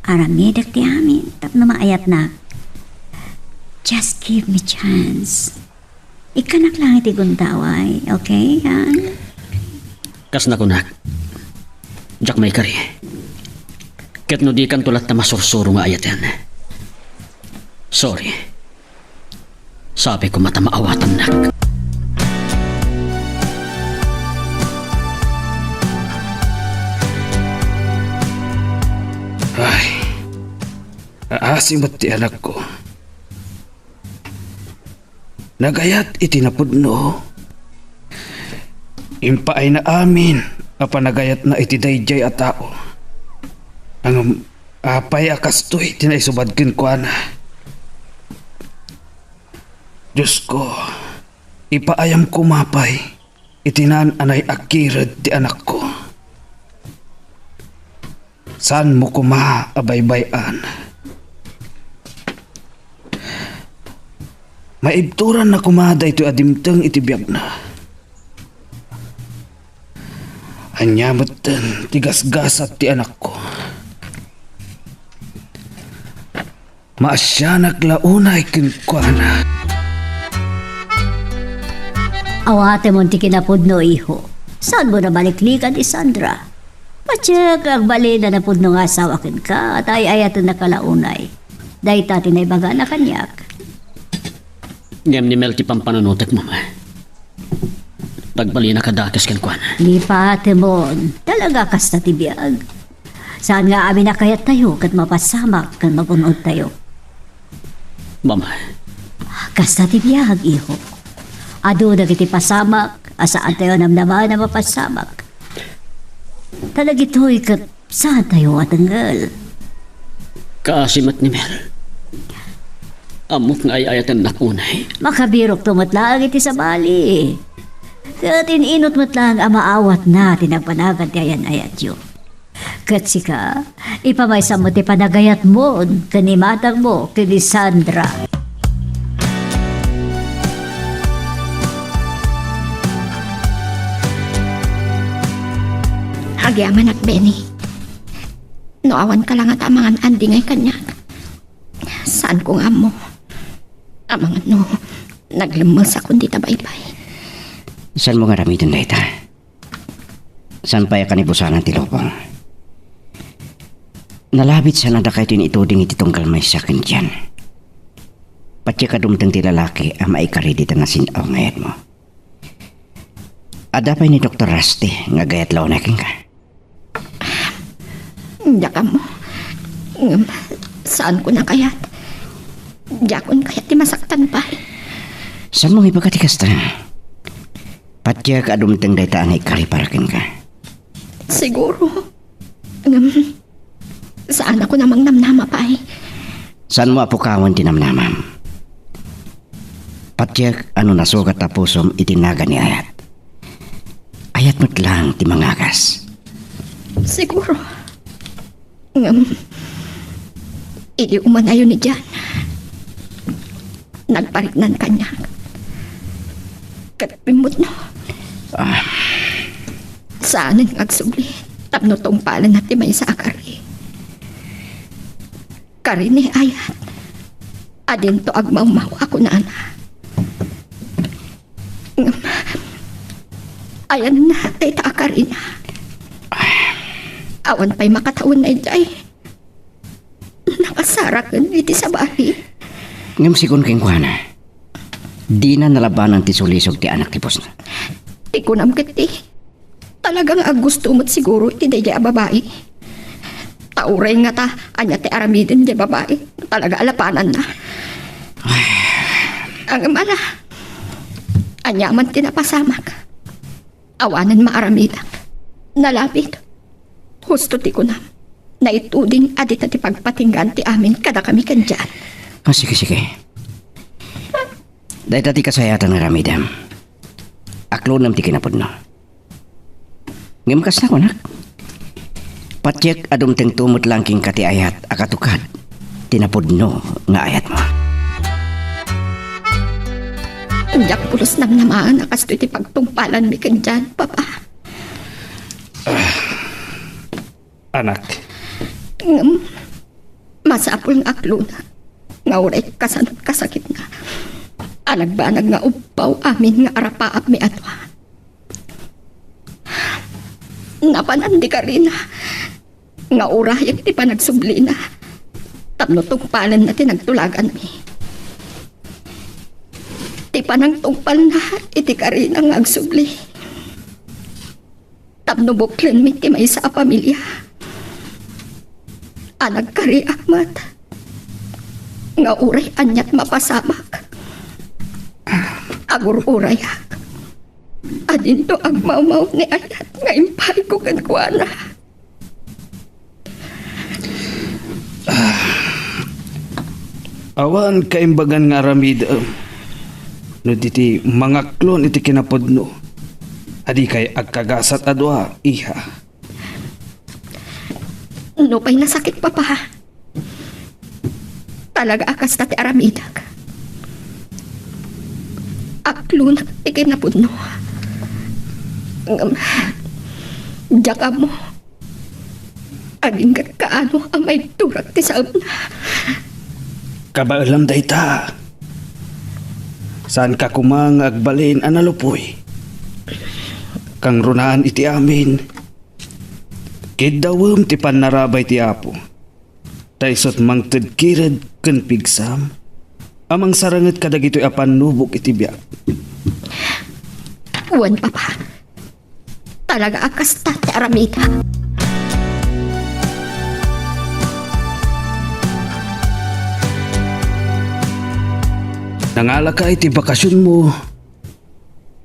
aramidag ti amin tapno maayat nak. Just give me chance. Ikanak lang iti gundaway, okay, Han? Kas na kunak. Jack may kari. Ket no di kan tulat na masursuro nga ayat yan. Sorry. Sabi ko mata maawatan nak. Ay, aasim at ti anak ko. Nagayat itinapudno. Impaay na amin apa nagayat na itidayjay a tao. Ang apay akastoy tinaisubadkin ko ana. Diyos ko, ipaayam ko mapay itinan anay akirad ti anak ko. Saan mo kuma abay-bayan? Maibturan na kumada ito adimtang itibiyag na. Anyamatan tigas-gasat ti anak ko. Maasyanak launay kinkwana. Awate mo ti kinapudno, iho. Saan mo na baliklikan, Sandra? Patsyak, ang bali na napudno nga asawakin ka at ay ayatan na kalaunay. Dahil tati na ibaga na kanyak. Ngem ni Mel ti pampananutek mo ma. Tagbali na kadakis ken kwan. Di pa, Timon. Talaga kas na tibiyag. Saan nga amin na kayat tayo kat mapasamak kan mapunod tayo? Mama, Kas na tibiyag, iho. Ado na kiti pasamak, asaan tayo namnaman na mapasamak. Talagito'y kat saan tayo atanggal. kaasimat ni Mel. Amok nga ay ayatan nakunay. Makabirok tumatlang iti sa bali. Kat ininot matlang ang maawat na tinagpanagan ti ayan-ayat yun. Kat sika, ipamaysa mo ti panagayat mo, kanimatang mo, kini Sandra. Agyaman at Benny. Noawan ka lang at amangan andingay kanya. Saan ko nga mo? Amangan no, naglemes ako di tabaybay. Saan mo nga ramitin na ita? Saan pa kanibusan ang tilopong? Nalabit sa nadakay tinituding ititunggal may sakin dyan. Pati kadumtang ti lalaki ang maikaridi na sinaw ngayat mo. Adapay ni Dr. Rusty nga gayat law naking ka. Daka mo. Saan ko na kayat? Diyakon kayat di masaktan pa. Saan mong ipagkatikas ta? Pati kadumtang dayta ang ikariparakin ka. Siguro. Saan ako namang namnama pa eh? Saan mo apukawan tinamnamam? Patyak ano nasugat na pusom itinaga ni Ayat. Ayat mo't lang ti mangagas. Siguro. Ili umanayo ni Jan. Nagparignan kanya. Katpimot no. Saan ang agsubli? Tapno tong pala natin may sa akari. Kari ni ayat. Adin to agmamaw ako na ana. Ayan na, tita akari na. Awan pa'y makataon na ijay. Nakasara ka dito sa bahay. Ngam sikon keng kuhana. Di na nalabanan ti sulisog ti anak ti pos na. Di ko namkiti. Talagang gusto mo't siguro iti daya babae. Tauray nga ta, anya ti aramidin di babae. Talaga alapanan na. Ang mala, anya man tinapasamak. Awanan maaramidang. Nalapit. Husto ti ko na. Naituding adit na ti pagpatinggan ti amin kada kami kandyan. Sige. Dahil dati kasayatan nga ramidam. Aklo nam ti kinapod no. Ngimkas na ko nak. Patyek adum teng tumot langking kati ayat akatukad. Tinapod no nga ayat mo. Anyak pulos nam naman nakasto iti pagtungpalan mi kandyan, papa. Anak, Masapul nga aklo na. Nga uray kasanat kasakit na. Anagbanag nga upaw amin nga arapaap mi atwa. Napanandi ka rin na. Nga urayag ti panagsubli na. Tapno tungpalan na tinagtulagan mi. Ti panang tungpal na iti ka rin ang agsubli. Tapno buklen mi ti may sa pamilya. Anag kari akmat. Nga uray anyat mapasamak. Agur-urayak. Adin to agmamaw ni ayat nga impay ko kankwana. awan kaimbagan nga ramidam. No diti mga klon iti kinapodno. Adi kay agkagasat adwa, iha. No pa'y nasakit pa pa. Talaga akas na ti aramidag. Aklo na ti kinapodno. Diyaka mo. Aging kaano ang may turak ti saab na. Kabaalam dayta. Saan ka kumang agbalin analupoy? Kang runaan iti amin. Kidawam ti panarabay ti apo. Taysot mang tedkirad ken pigsam. Amang saranget kadag ito'y apan nubok iti biyak. Uwan papa. Talaga akas ta ti aramida. Nangala ka iti bakasyon mo.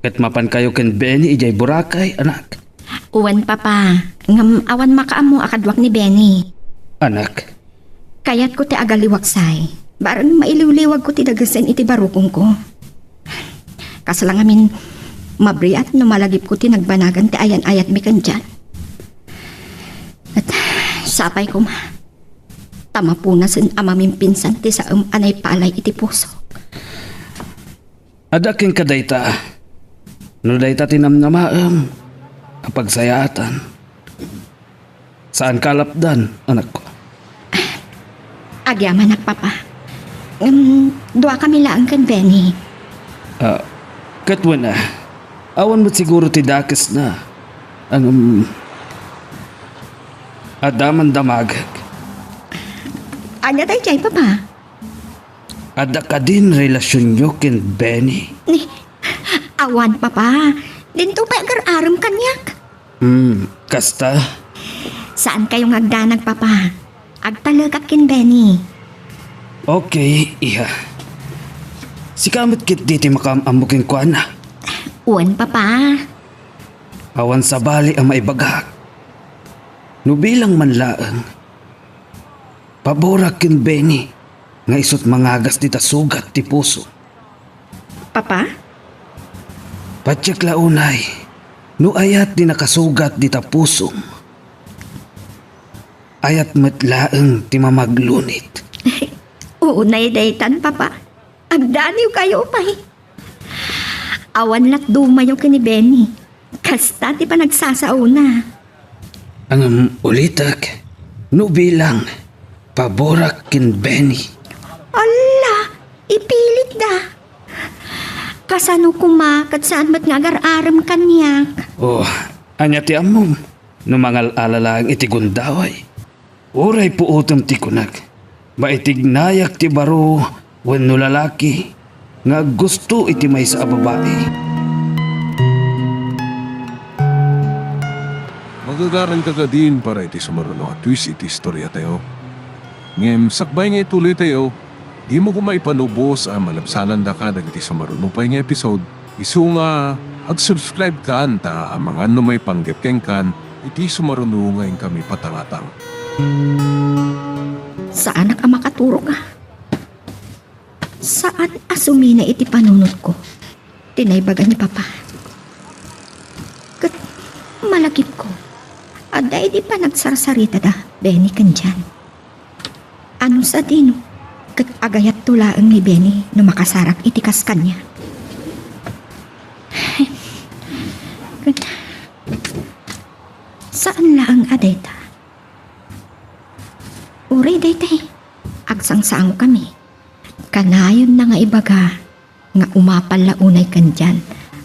Kat mapan kayo ken Benny ijay Boracay, anak. Uwan papa, ngam awan makaamo akadwak ni Benny. Anak, Kayat ko ti agaliwaksay. Baran mailiwliwag ko ti dagasen iti barukong ko. Kasalang amin mabriat no malagip ko ti nagbanagan ti ayan-ayat mi kandyan. At sapay ko ma. Tama po na sin amamin pinsan ti sa anay palay iti puso. adaking kadayta. No dayta tinamnamaam. Kapag sayatan. Saan kalapdan, anak ko? Agyaman ak papa. Dua kami lang kan Benny. Katwa na. Awan mo't siguro ti dakes na. Adaman damagag. Anya tayo jay papa? Ada ka din relasyon nyo ken Benny. Awan papa. Dinto pa agar-aram kanyak. Kasta? Saan kayong agdanag papa? Agtalagak kin Benny. Okay, iha. Si kamot kit diti makamamukin ko na. Uwan papa. Awan sa bali ang maibagak. Nubilang man laang. Paborak kin Benny. Nga isot mangagas dita sugat ti puso. Papa? Patsyak launay. No ayat di nakasugat dita puso. Ayat matlaang ti mamaglunit. Unay daytan papa. Agdaniw kayo pa eh. Awan lat dumayo ka ni Benny. Kasta di pa nagsasauna. Ang ulitak, no bilang, paborak kin Benny. Ala, ipilit da. Kasano kumakat saan mat nga agar-aram kanyak. Oh, anya ti amom, no mga alalang iti gundaway. Uray po utom ti kunag, maitignayak ti baro, wenno lalaki, nga gusto iti may sa babae. Magagaran ka din para iti sumaruno at twist iti istorya tayo. Ngem, sakbay nga ituloy tayo, di mo ko maipanubos ang malabsanan da ka iti sumaruno pa nga episode. Isu nga, ag-subscribe ka anta ang mga ano may panggepkeng kan, iti sumaruno ngayon kami patalatang. Saan ka makaturo ka? Saan asumina iti panunod ko? Tinaybagan ni Papa. Kat malakip ko. Aday di pa nagsarsarita da, Benny kan dyan. Ano sa dino? Kat agayat tulaang ni Benny na makasarak itikas kanya. Kat, saan laang adeta? Uri daytay, agsang-sango kami. Kanayon na nga ibaga, nga umapal launay kan dyan,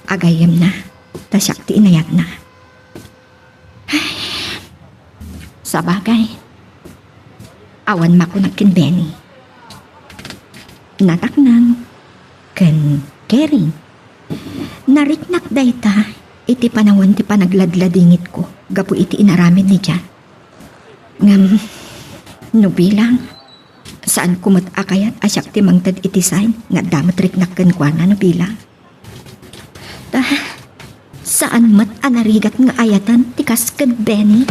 agayam na, tasyak ti inayat na. Ay, sa bagay, awan makunag kin Benny. Nataknang, ken Kering. Nariknak dayta, iti panawan ti panagladladingit ko, gapu iti inaramid ni dyan. Ngam, no bilang, saan kumat akayat asyak ti mangtad iti sign nga damat riknak ken kuana no bilang. Saan mat anarigat nga ayatan ti kas ken Benny?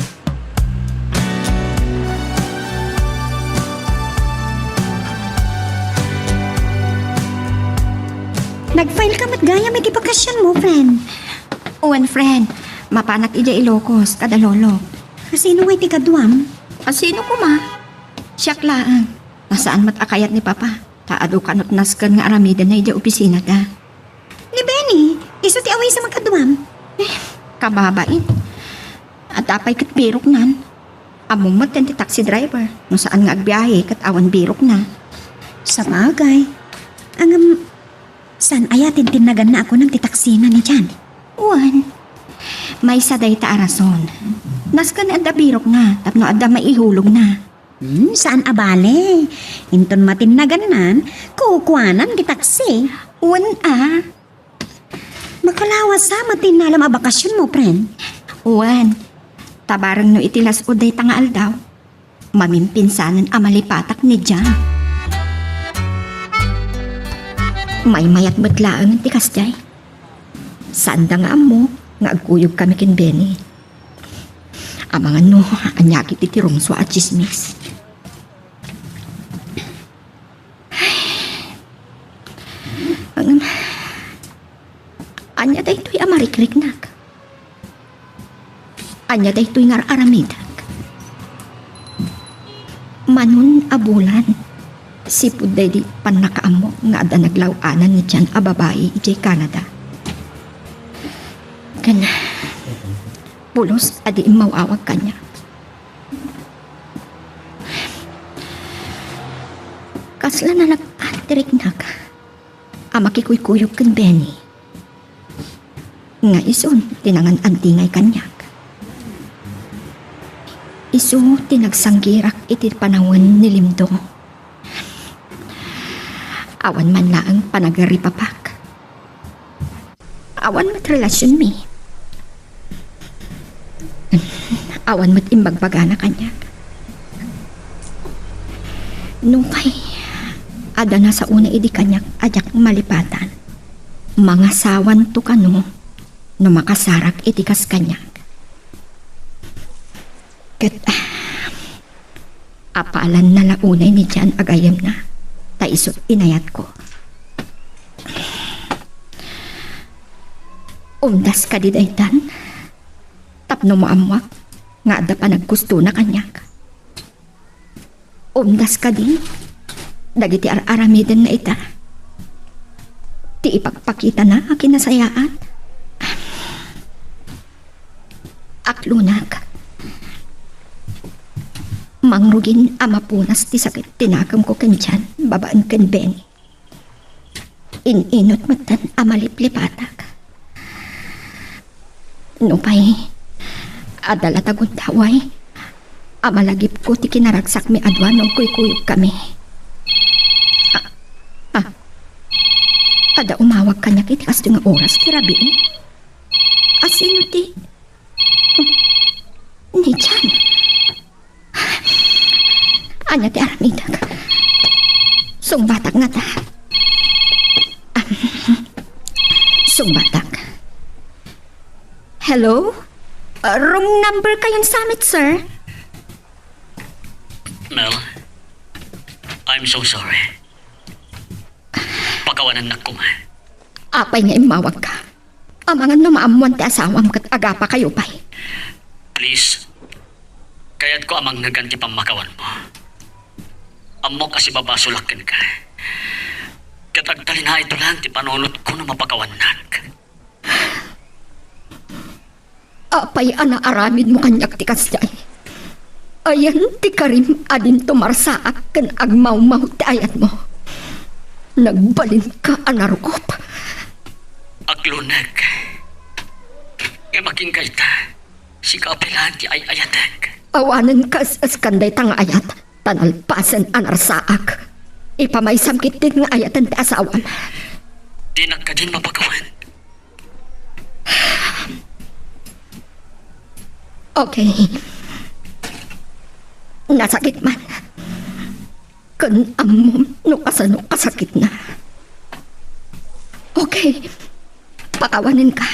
Nag-file ka mat gaya may bakasyon mo, friend. Uwan friend, mapanak ija Ilocos, kada lolo. Kasino ngay ti kaduam? Asino ko ma? Siyak laang. Nasaan mat akayat ni Papa? Taado kanot naskan nga aramidan na ija opisina da. Ni Benny, iso ti away sa magkaduam. Kababain. At apay kat birok nan. Among mat ti taxi driver. No saan nga agbiyahe kat awan birok na. Sa bagay. Ang saan ayatin tinagan na ako ng titaksina ni Jan? Uwan. May saday ta arason. Naskan adda birok na. Tapno adda maihulog na. Saan abale? Inton matinaganan, kukuanan kitaksi. Uwan Makalawas sa matinalam a bakasyon mo, friend. Uwan. Tabarang no itilas uday tangaal daw. Mamimpinsanan amalipatak ni Jan. May mayat badlaang ti kasjay. Saan da nga mo nga agkuyog kami kin Benny. Amangan no, anyakit iti rungswa at chismis. Anya day to'y amarikliknak. Anya day to'y ngararamidak. Manun abulan. Sipud day di panakaamo nga ada naglawanan ni Jan a babae ijay Canada. Kanya, pulos adi mawawag kanya. Kasla na nag-antiriknak. Amakikuykuyog ken Benny. Nga ison, tinangan antingay kanyak. Isu, tinagsanggirak iti panahon ni Limdo. Awan man laang panagaripapak. Awan mat relasyon mi. Awan mat imbagbaga na kanyak. Nung kay, ada na sa una idi kanyak ajak malipatan. Mga sawan to kano, no makasarak itikas kanyak. Ket, apalan na launay ni Jan agayam na, taisot inayat ko. Umdas ka di daytan, tapno mo amwak, nga ada pa naggusto na kanyak. Umdas ka di, dagiti aramiden na ita. Ti ipagpakita na akin nasayaan. Aklunag. Mangrugin ama punas ti sakit tinakam ko kanjan babaan kan Benny. Ininot matan amaliplipatak. Nupay, adalatagod daway, amalagip ko ti kinaragsak mi adwan ng kuykuyog kami. Ada umawag kanya kiti kas nga oras ti rabi. Asino ti? Ni Jan. Anya ti aramidag. Sungbatak nga ta. Sungbatak. Hello? Wrong number kayong summit, sir. Mel, I'm so sorry. Pakawanan na ko nga. Apay nga imawag ka. Amangan na maamuan ti asawam kat agapa kayo pa'y. Please, kaya't ko amang naganti pang makawan mo. Amok kasi babasulakin ka. Katagtalin na ito lang, ti panunot ko na mapakawanan ka. Apay ana aramid mo kanyak ti kasjay. Ayan ti karim adin tumarsaak kan agmaw-maw ti ayat mo. Nagbalin ka anarukop. Aglunag. E maging kaita, si kapilan ti ay ayatek. Awanan kas askanday tang ayat. Tanalpasan anarsaak. Ipamaysam kitin nga ayatan ti asawan. Di na ka din mapagawan. Okay. Nasakit man. Kan amom no kasano kasakit na. Okay. Pakawanin ka.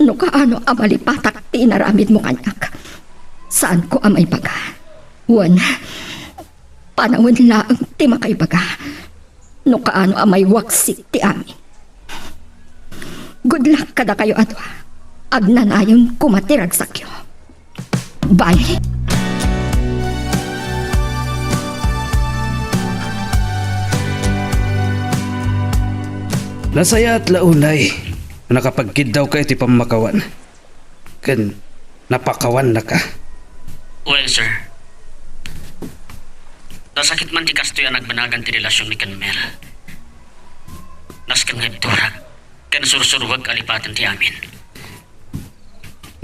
No kaano amalipatak ti inaramid mo kanyak. Saan ko amay baga? One, panawin laang ti makaibaga. No kaano amay waksik ti amin. Good luck kada kayo adwa. Agnanayon kumatirag sakyo. Bye. Nasaya at launay, nakapagkid daw ka iti pamakawan. Kan, napakawan na ka. Well, sir. Nasakit man ti kasto yan nagbanagan ti relasyon ni Mel. Naskan nga iturak, kan sursurwag alipatan ti amin.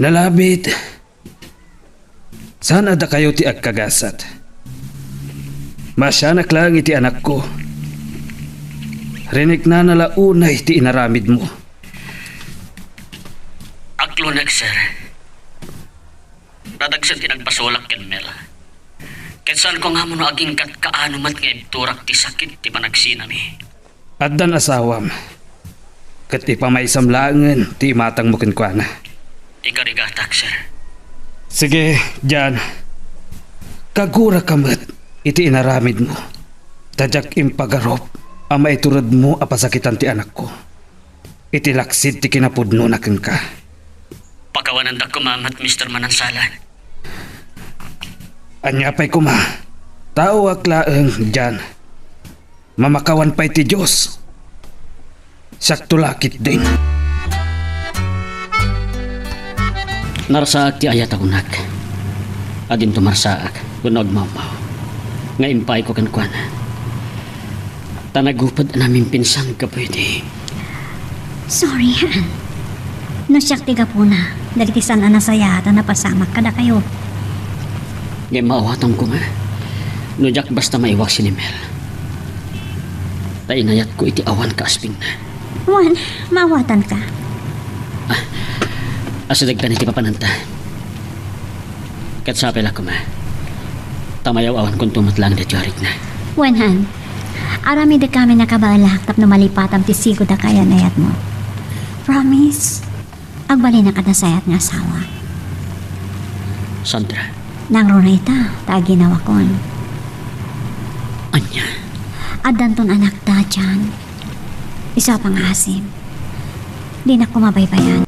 Nalabit. Sana da kayo ti agkagasat. Masyanak lang iti anak ko. Rinig na nalaunay ti inaramid mo. Aklunag, sir. Dadagsan ti nagpasulak ken Mel. Kensan ko nga mo no aging kat kaano mat nga iturak ti sakit ti panagsinami. Addan asawam. Kat ipamaysam langan ti matang mo kenkwana. Ikarigatak, sir. Sige, Jan. Kagura kamat iti inaramid mo. Tadyak impagarop ang maiturad mo apasakitan ti anak ko. Iti laksid ti kinapudno na ka. Pakawanan da kumamat, Mr. Manansalan. Anya pa'y kuma. Tao aklaang, Jan. Mamakawan pa'y ti Diyos. Sakto lakit din. Narsaak ti ayat ako nak. Adin tumarsaak, gunog mamaw. Nga impay ko kankwana. Tanagupad namin pinsan ka pwede. Sorry, Han. No siyak tiga po na. Dagitisan na nasayata na pasamak kada kayo. Ngay maawatan ko nga. Nujak basta maiwak si ni Mel. Tainayat ko iti awan ka asping na. Juan, mawatan ka. Asadagdan iti papananta. Katsapil ako ma. Tamayaw awan kung tumatlang na tiyarik na. Juan, Han. Arami de kami nakabalak tap na malipatam ti sigo da kaya nayat mo. Promise. Agbali na kadasayat nga asawa. Sandra, Nang runita, ta ginawa kon. anya. Adan ton anak ta dyan. Isa pang asim. Di na ko mabaybayan.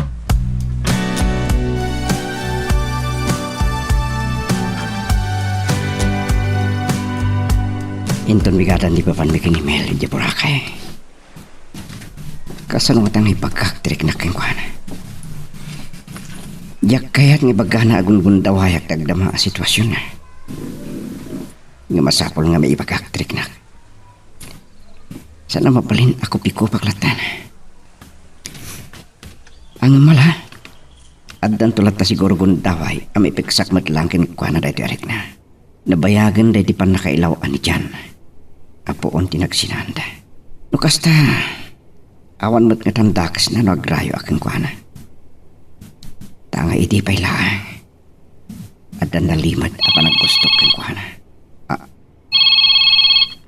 Inton bigatan di papan bikin email di Boracay. Kasanungatang ipagkaktrik na kengkuhan. Yak kaya't nga bagana agun dawayak tagdama a sitwasyon na. Nga masapol nga may ipagkaktrik na. Sana mapalin ako piko paklatan. Ang mala, addan tulat ta siguro gundaway am ipiksak matlang kengkuhan na dahil arik na. Nabayagan dahil di pa nakailaw ani dyan. Apoon tinagsinanda. Nukasta, awan mo't nga tandakas na nagrayo akong kuhana. Tanga iti pa'y laang. At ang nalimad apa naggusto kong kuhana.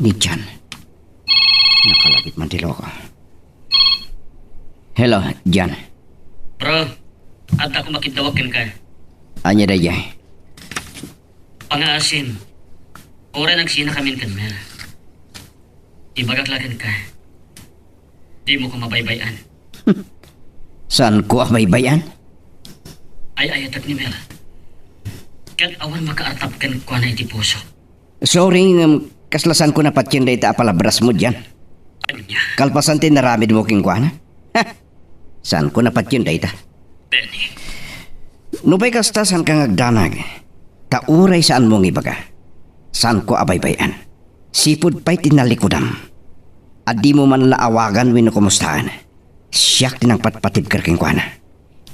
Ni Jan. Nakalapit man tilo ko. Hello, Jan. Bro, at ako makitawakin ka. Anya daya. Pangaasim, ora nagsina kami kan Mel. Ibagaklagan ka. Di mo ko mabaybayan. Saan ko baybayan? Ay ayatak ni Mel. Kat awan makaartap kan ko na iti puso. Sorry, kaslasan ko na patyan da ita palabras mo dyan. Anya, Kalpasan tin naramid mo king kuhana. Saan ko na patyan da ita? Benny. Nupay kastasan kang agdanag. Tauray saan mong ibaga. Saan ko abaybayan? Sipod pa'y tinalikodam. At di mo man laawagan wino kumustahan. Siyak tinang patpatid karking kuhana.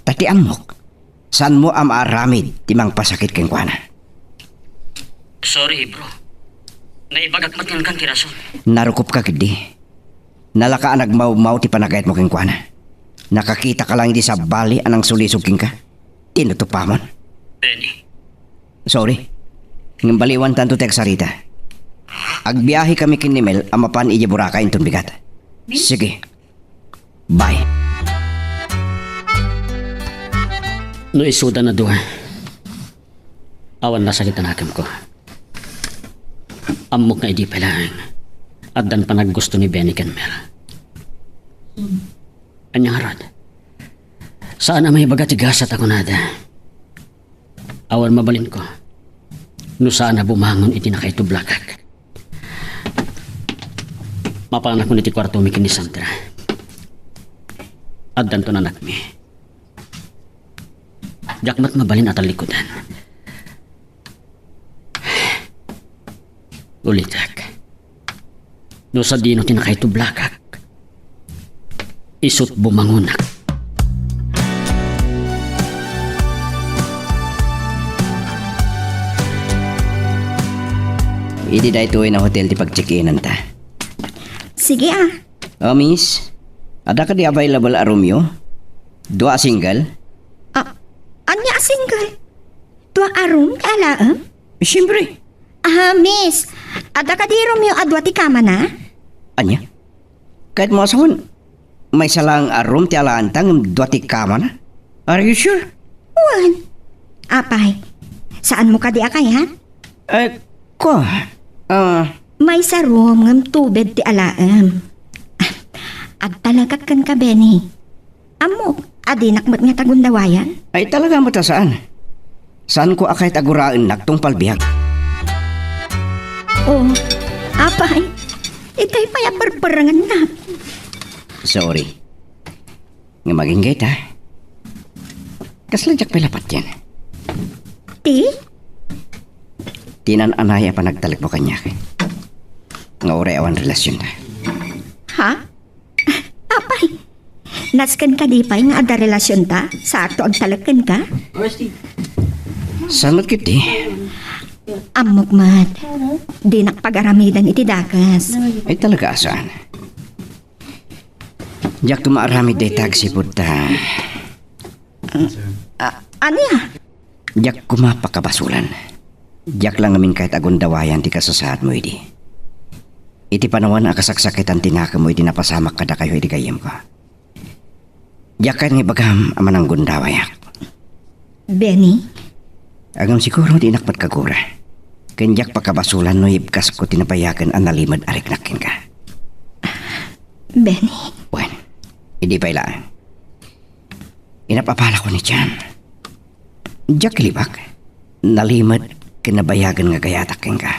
Tati amok. Saan mo amaaramid timang pasakit king kuhana? Sorry, bro. Naibagak mat yan kang kirason. Narukup ka gidi. Nalaka nagmaw-maw ti panagayat mo king kuhana. Nakakita ka lang di sa bali anang sulisog king ka. Tinutupamon. Benny. Sorry. Ng baliwan tanto tek sarita. Agbiyahe kami kinimel amapan iji buraka intong bigat. Sige. Bye. No isuda na duha. Awan na sakit ang hakam ko. Amok nga idi palang. At dan pa naggusto ni Benny kan Mel. Anyang harad. Saan na may bagatigasat ako nada? Awan mabalin ko. No saan na bumangon iti na kay tublakak. Mapanak mo niti kwarto mi kini Sandra. At danto na nakmi. Jakmat mabalin at alikudan. Ulitak. No sa dino tinakay tublakak. Isut bumangonak. Idi da ito na hotel di pag-check-inan ta. Sige Oh, miss. Ada ka di available a Romeo? Dua single? Anya single? Tua arum alaam? Siyempre. Miss. Ada ka di Romeo adwa ti kama na? Anya? Kahit mo asawan, may salang arum ti alaantang dua ti kama na? Are you sure? Wan. Apay. Saan mo ka di akay ha? Ko. May sarom ngam tubed ti alaam. At talaga kan ka, Benny. Amo, adinak mo't nga tagundawayan? Ay talaga mo ta saan? Saan ko akay taguraan nagtong palbihag? Oh, apay. Itay paya perperangan na. Sorry. Nga maging ha? Kasladyak pilapat yan. Ti? Tinan anaya pa nagtalik mo kanya. Nga oray awan relasyon na. Ha? Apay. Naskan ka di pay nga ada relasyon ta? Sa ato ang talakan ka? Sanot kiti. Amok mat. Di nakpag-aramidan iti dakas. Ay talaga saan? Diyak tumaarami day taxi puta. Anya? Diyak kumapakabasulan. Diyak lang namin kahit agundawayan di kasasaad mo idi. Iti panawan akasaksakitan tinaka mo iti napasamak kada kayo iti kayem ko. Diyak kahit nga bagam aman ang gundawayak. Benny? Agam siguro di nakpat kagura. Kanyak pakabasulan no ibkas ko tinapayakan ang nalimad ariknakin ka. Benny? Bueno, hindi pa ilaan. Inapapala ko ni Jan. Diyak kilibak. Nalimad kinabayagan nga gayatakin ka.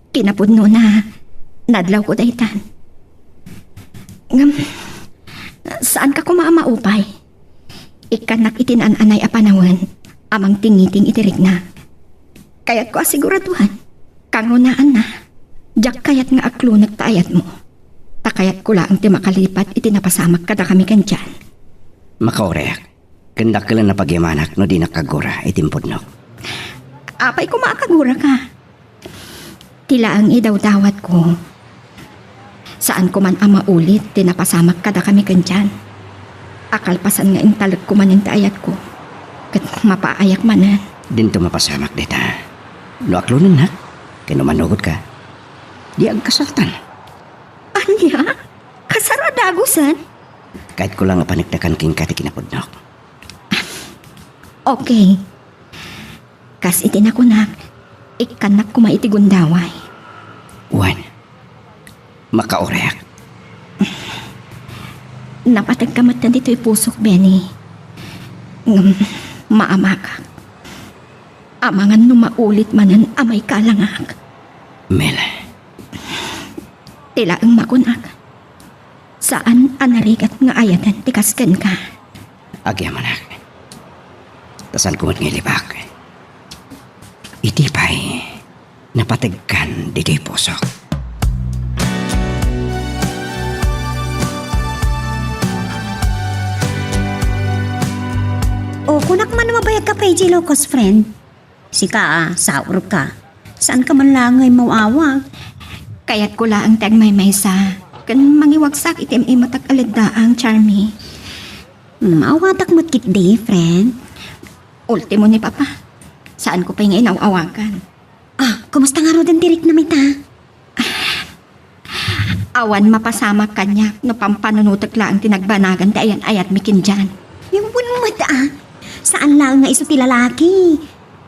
Kinapudno na. Nadlaw ko daytan. Ngam, saan ka kumamaupay? Ikanak itinananay a panahon, amang tingiting itirik na. Kayat ko asiguraduhan, kangunaan na. Diyak kayat nga aklo nagtaayat mo. Takayat ko lang ti makalipat itinapasamak kada kami kandyan. Makaorek, kandak ka lang na pagyamanak no di nakagura itimpudnok. Apay ko makagura ka. Tila ang idawdawat ko. Saan ko man ama ulit, tinapasamak kada kami kandyan. Akalpasan nga yung talag ko man yung taayat ko. Kat mapaayak manan. Dinto mapasamak dita. No aklunan na, kinumanugod ka. Di ang kasaltan. Anya? Kasaradagusan? Kahit ko lang panigdakan king kati kinapudnok. Okay. Kas itinakunak, ikanak ko maitigundaway. Juan, makaorek. Napatagkamat na dito'y pusok, Benny. Maamakak. Amangan numaulit manan amay kalangak. Mel, Tila ang makunak. Saan anarigat nga ayatan tikasken ka? agyamanak. Tasan kumat ngilibak. Itipay, napatagkan dito'y pusok. O kunak man mabayag ka pay Locos friend. Sika saur ka. Saan ka man langay mawawag? Kaya't ko laang tagmay maysa. Kan mangiwagsak itim imatak alagdaang Charmy. Maawatak mo't kit di, friend. Ultimo ni Papa. Saan ko pa yung inawawagan? Ah, kumusta nga ro din tirik na may ta? Awan mapasama kanya no pampanunutak laang tinagbanagan ti ayan ayat mikin dyan. Yung bunmad saan lang nga iso ti lalaki?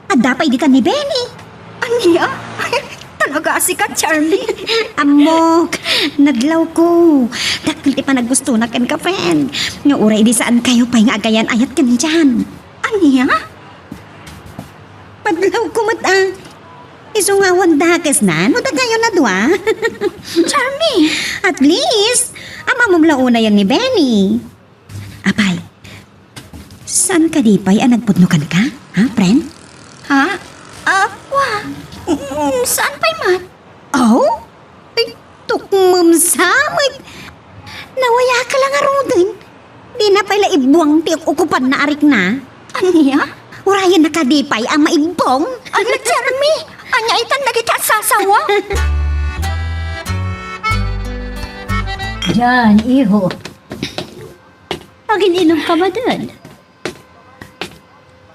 Adda pa di ka ni Benny. Anya? Talaga si ka, Charlie. Amok, naglaw ko. Dakil ti pa naggusto na kan ka, friend. Nga uray di saan kayo pa nga agayan ayat kan dyan. Anya? Padlaw ko mat Iso nga wandakas na, no dagayo na dua. Charmy! At least, ama mo una yan ni Benny. Apay, saan ka di pa'y nagpudnukan ka? Ha, friend? Ha? Saan pa'y mat? Oh? Ay, tukmamsamay. Nawaya ka lang arudin. Di na pala ibuang ti ukupan na arik na. Anya? Urayan na ka di pa'y ang maibong. Ano, Charmy? Anya itan na kita sasawa? Yan, iho. Pag-ininom ka ba dun?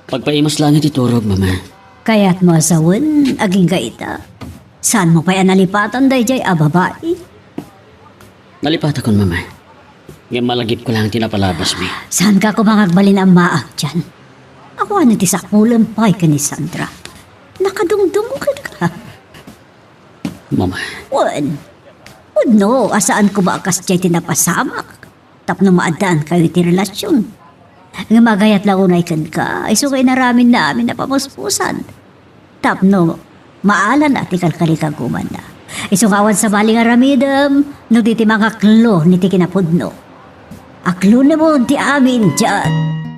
Pagpaimos lang iti turog, mama. Kaya't mo asawan, aging gaita. Saan mo pa'y nalipatan day jay babae? Nalipat akon, mama. Ngayon malagip ko lang tinapalabas mi. Saan ka kumangagbalin ang maak dyan? Ako ano ti sakulan pa'y ka ni Sandra. Nakadungdung ka. Mama, Wan. No, asaan ko ba akas jay tinapasamak? Tapno maadaan kayo ti relasyon. Nga magayat lang unay kan ka, ay sukay na ramin namin na pamuspusan. Tapno, maalan na ti kalkalikaguman na. Isungawan sa bali nga ramidam, no di ti mga klo ni ti kinapudno. Aklo na mo ti amin dyan.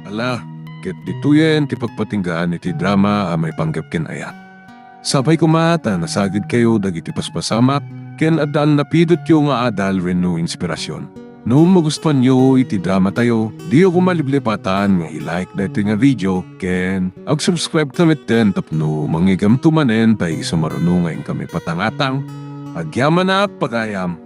Ala, ket dituyen ti pagpatinggaan iti drama a may panggap ken ayat. Sabay kumata nasagid kayo dagiti paspasamak ken addaan napidot yo nga adal wenno inspirasyon. No magustuhan nyo iti drama tayo, di ako maliblipatan nga i-like dati nga video ken ag-subscribe tamit din tapno mangigam tumanen tayo sumarunungan kami patangatang agyaman na pagayam.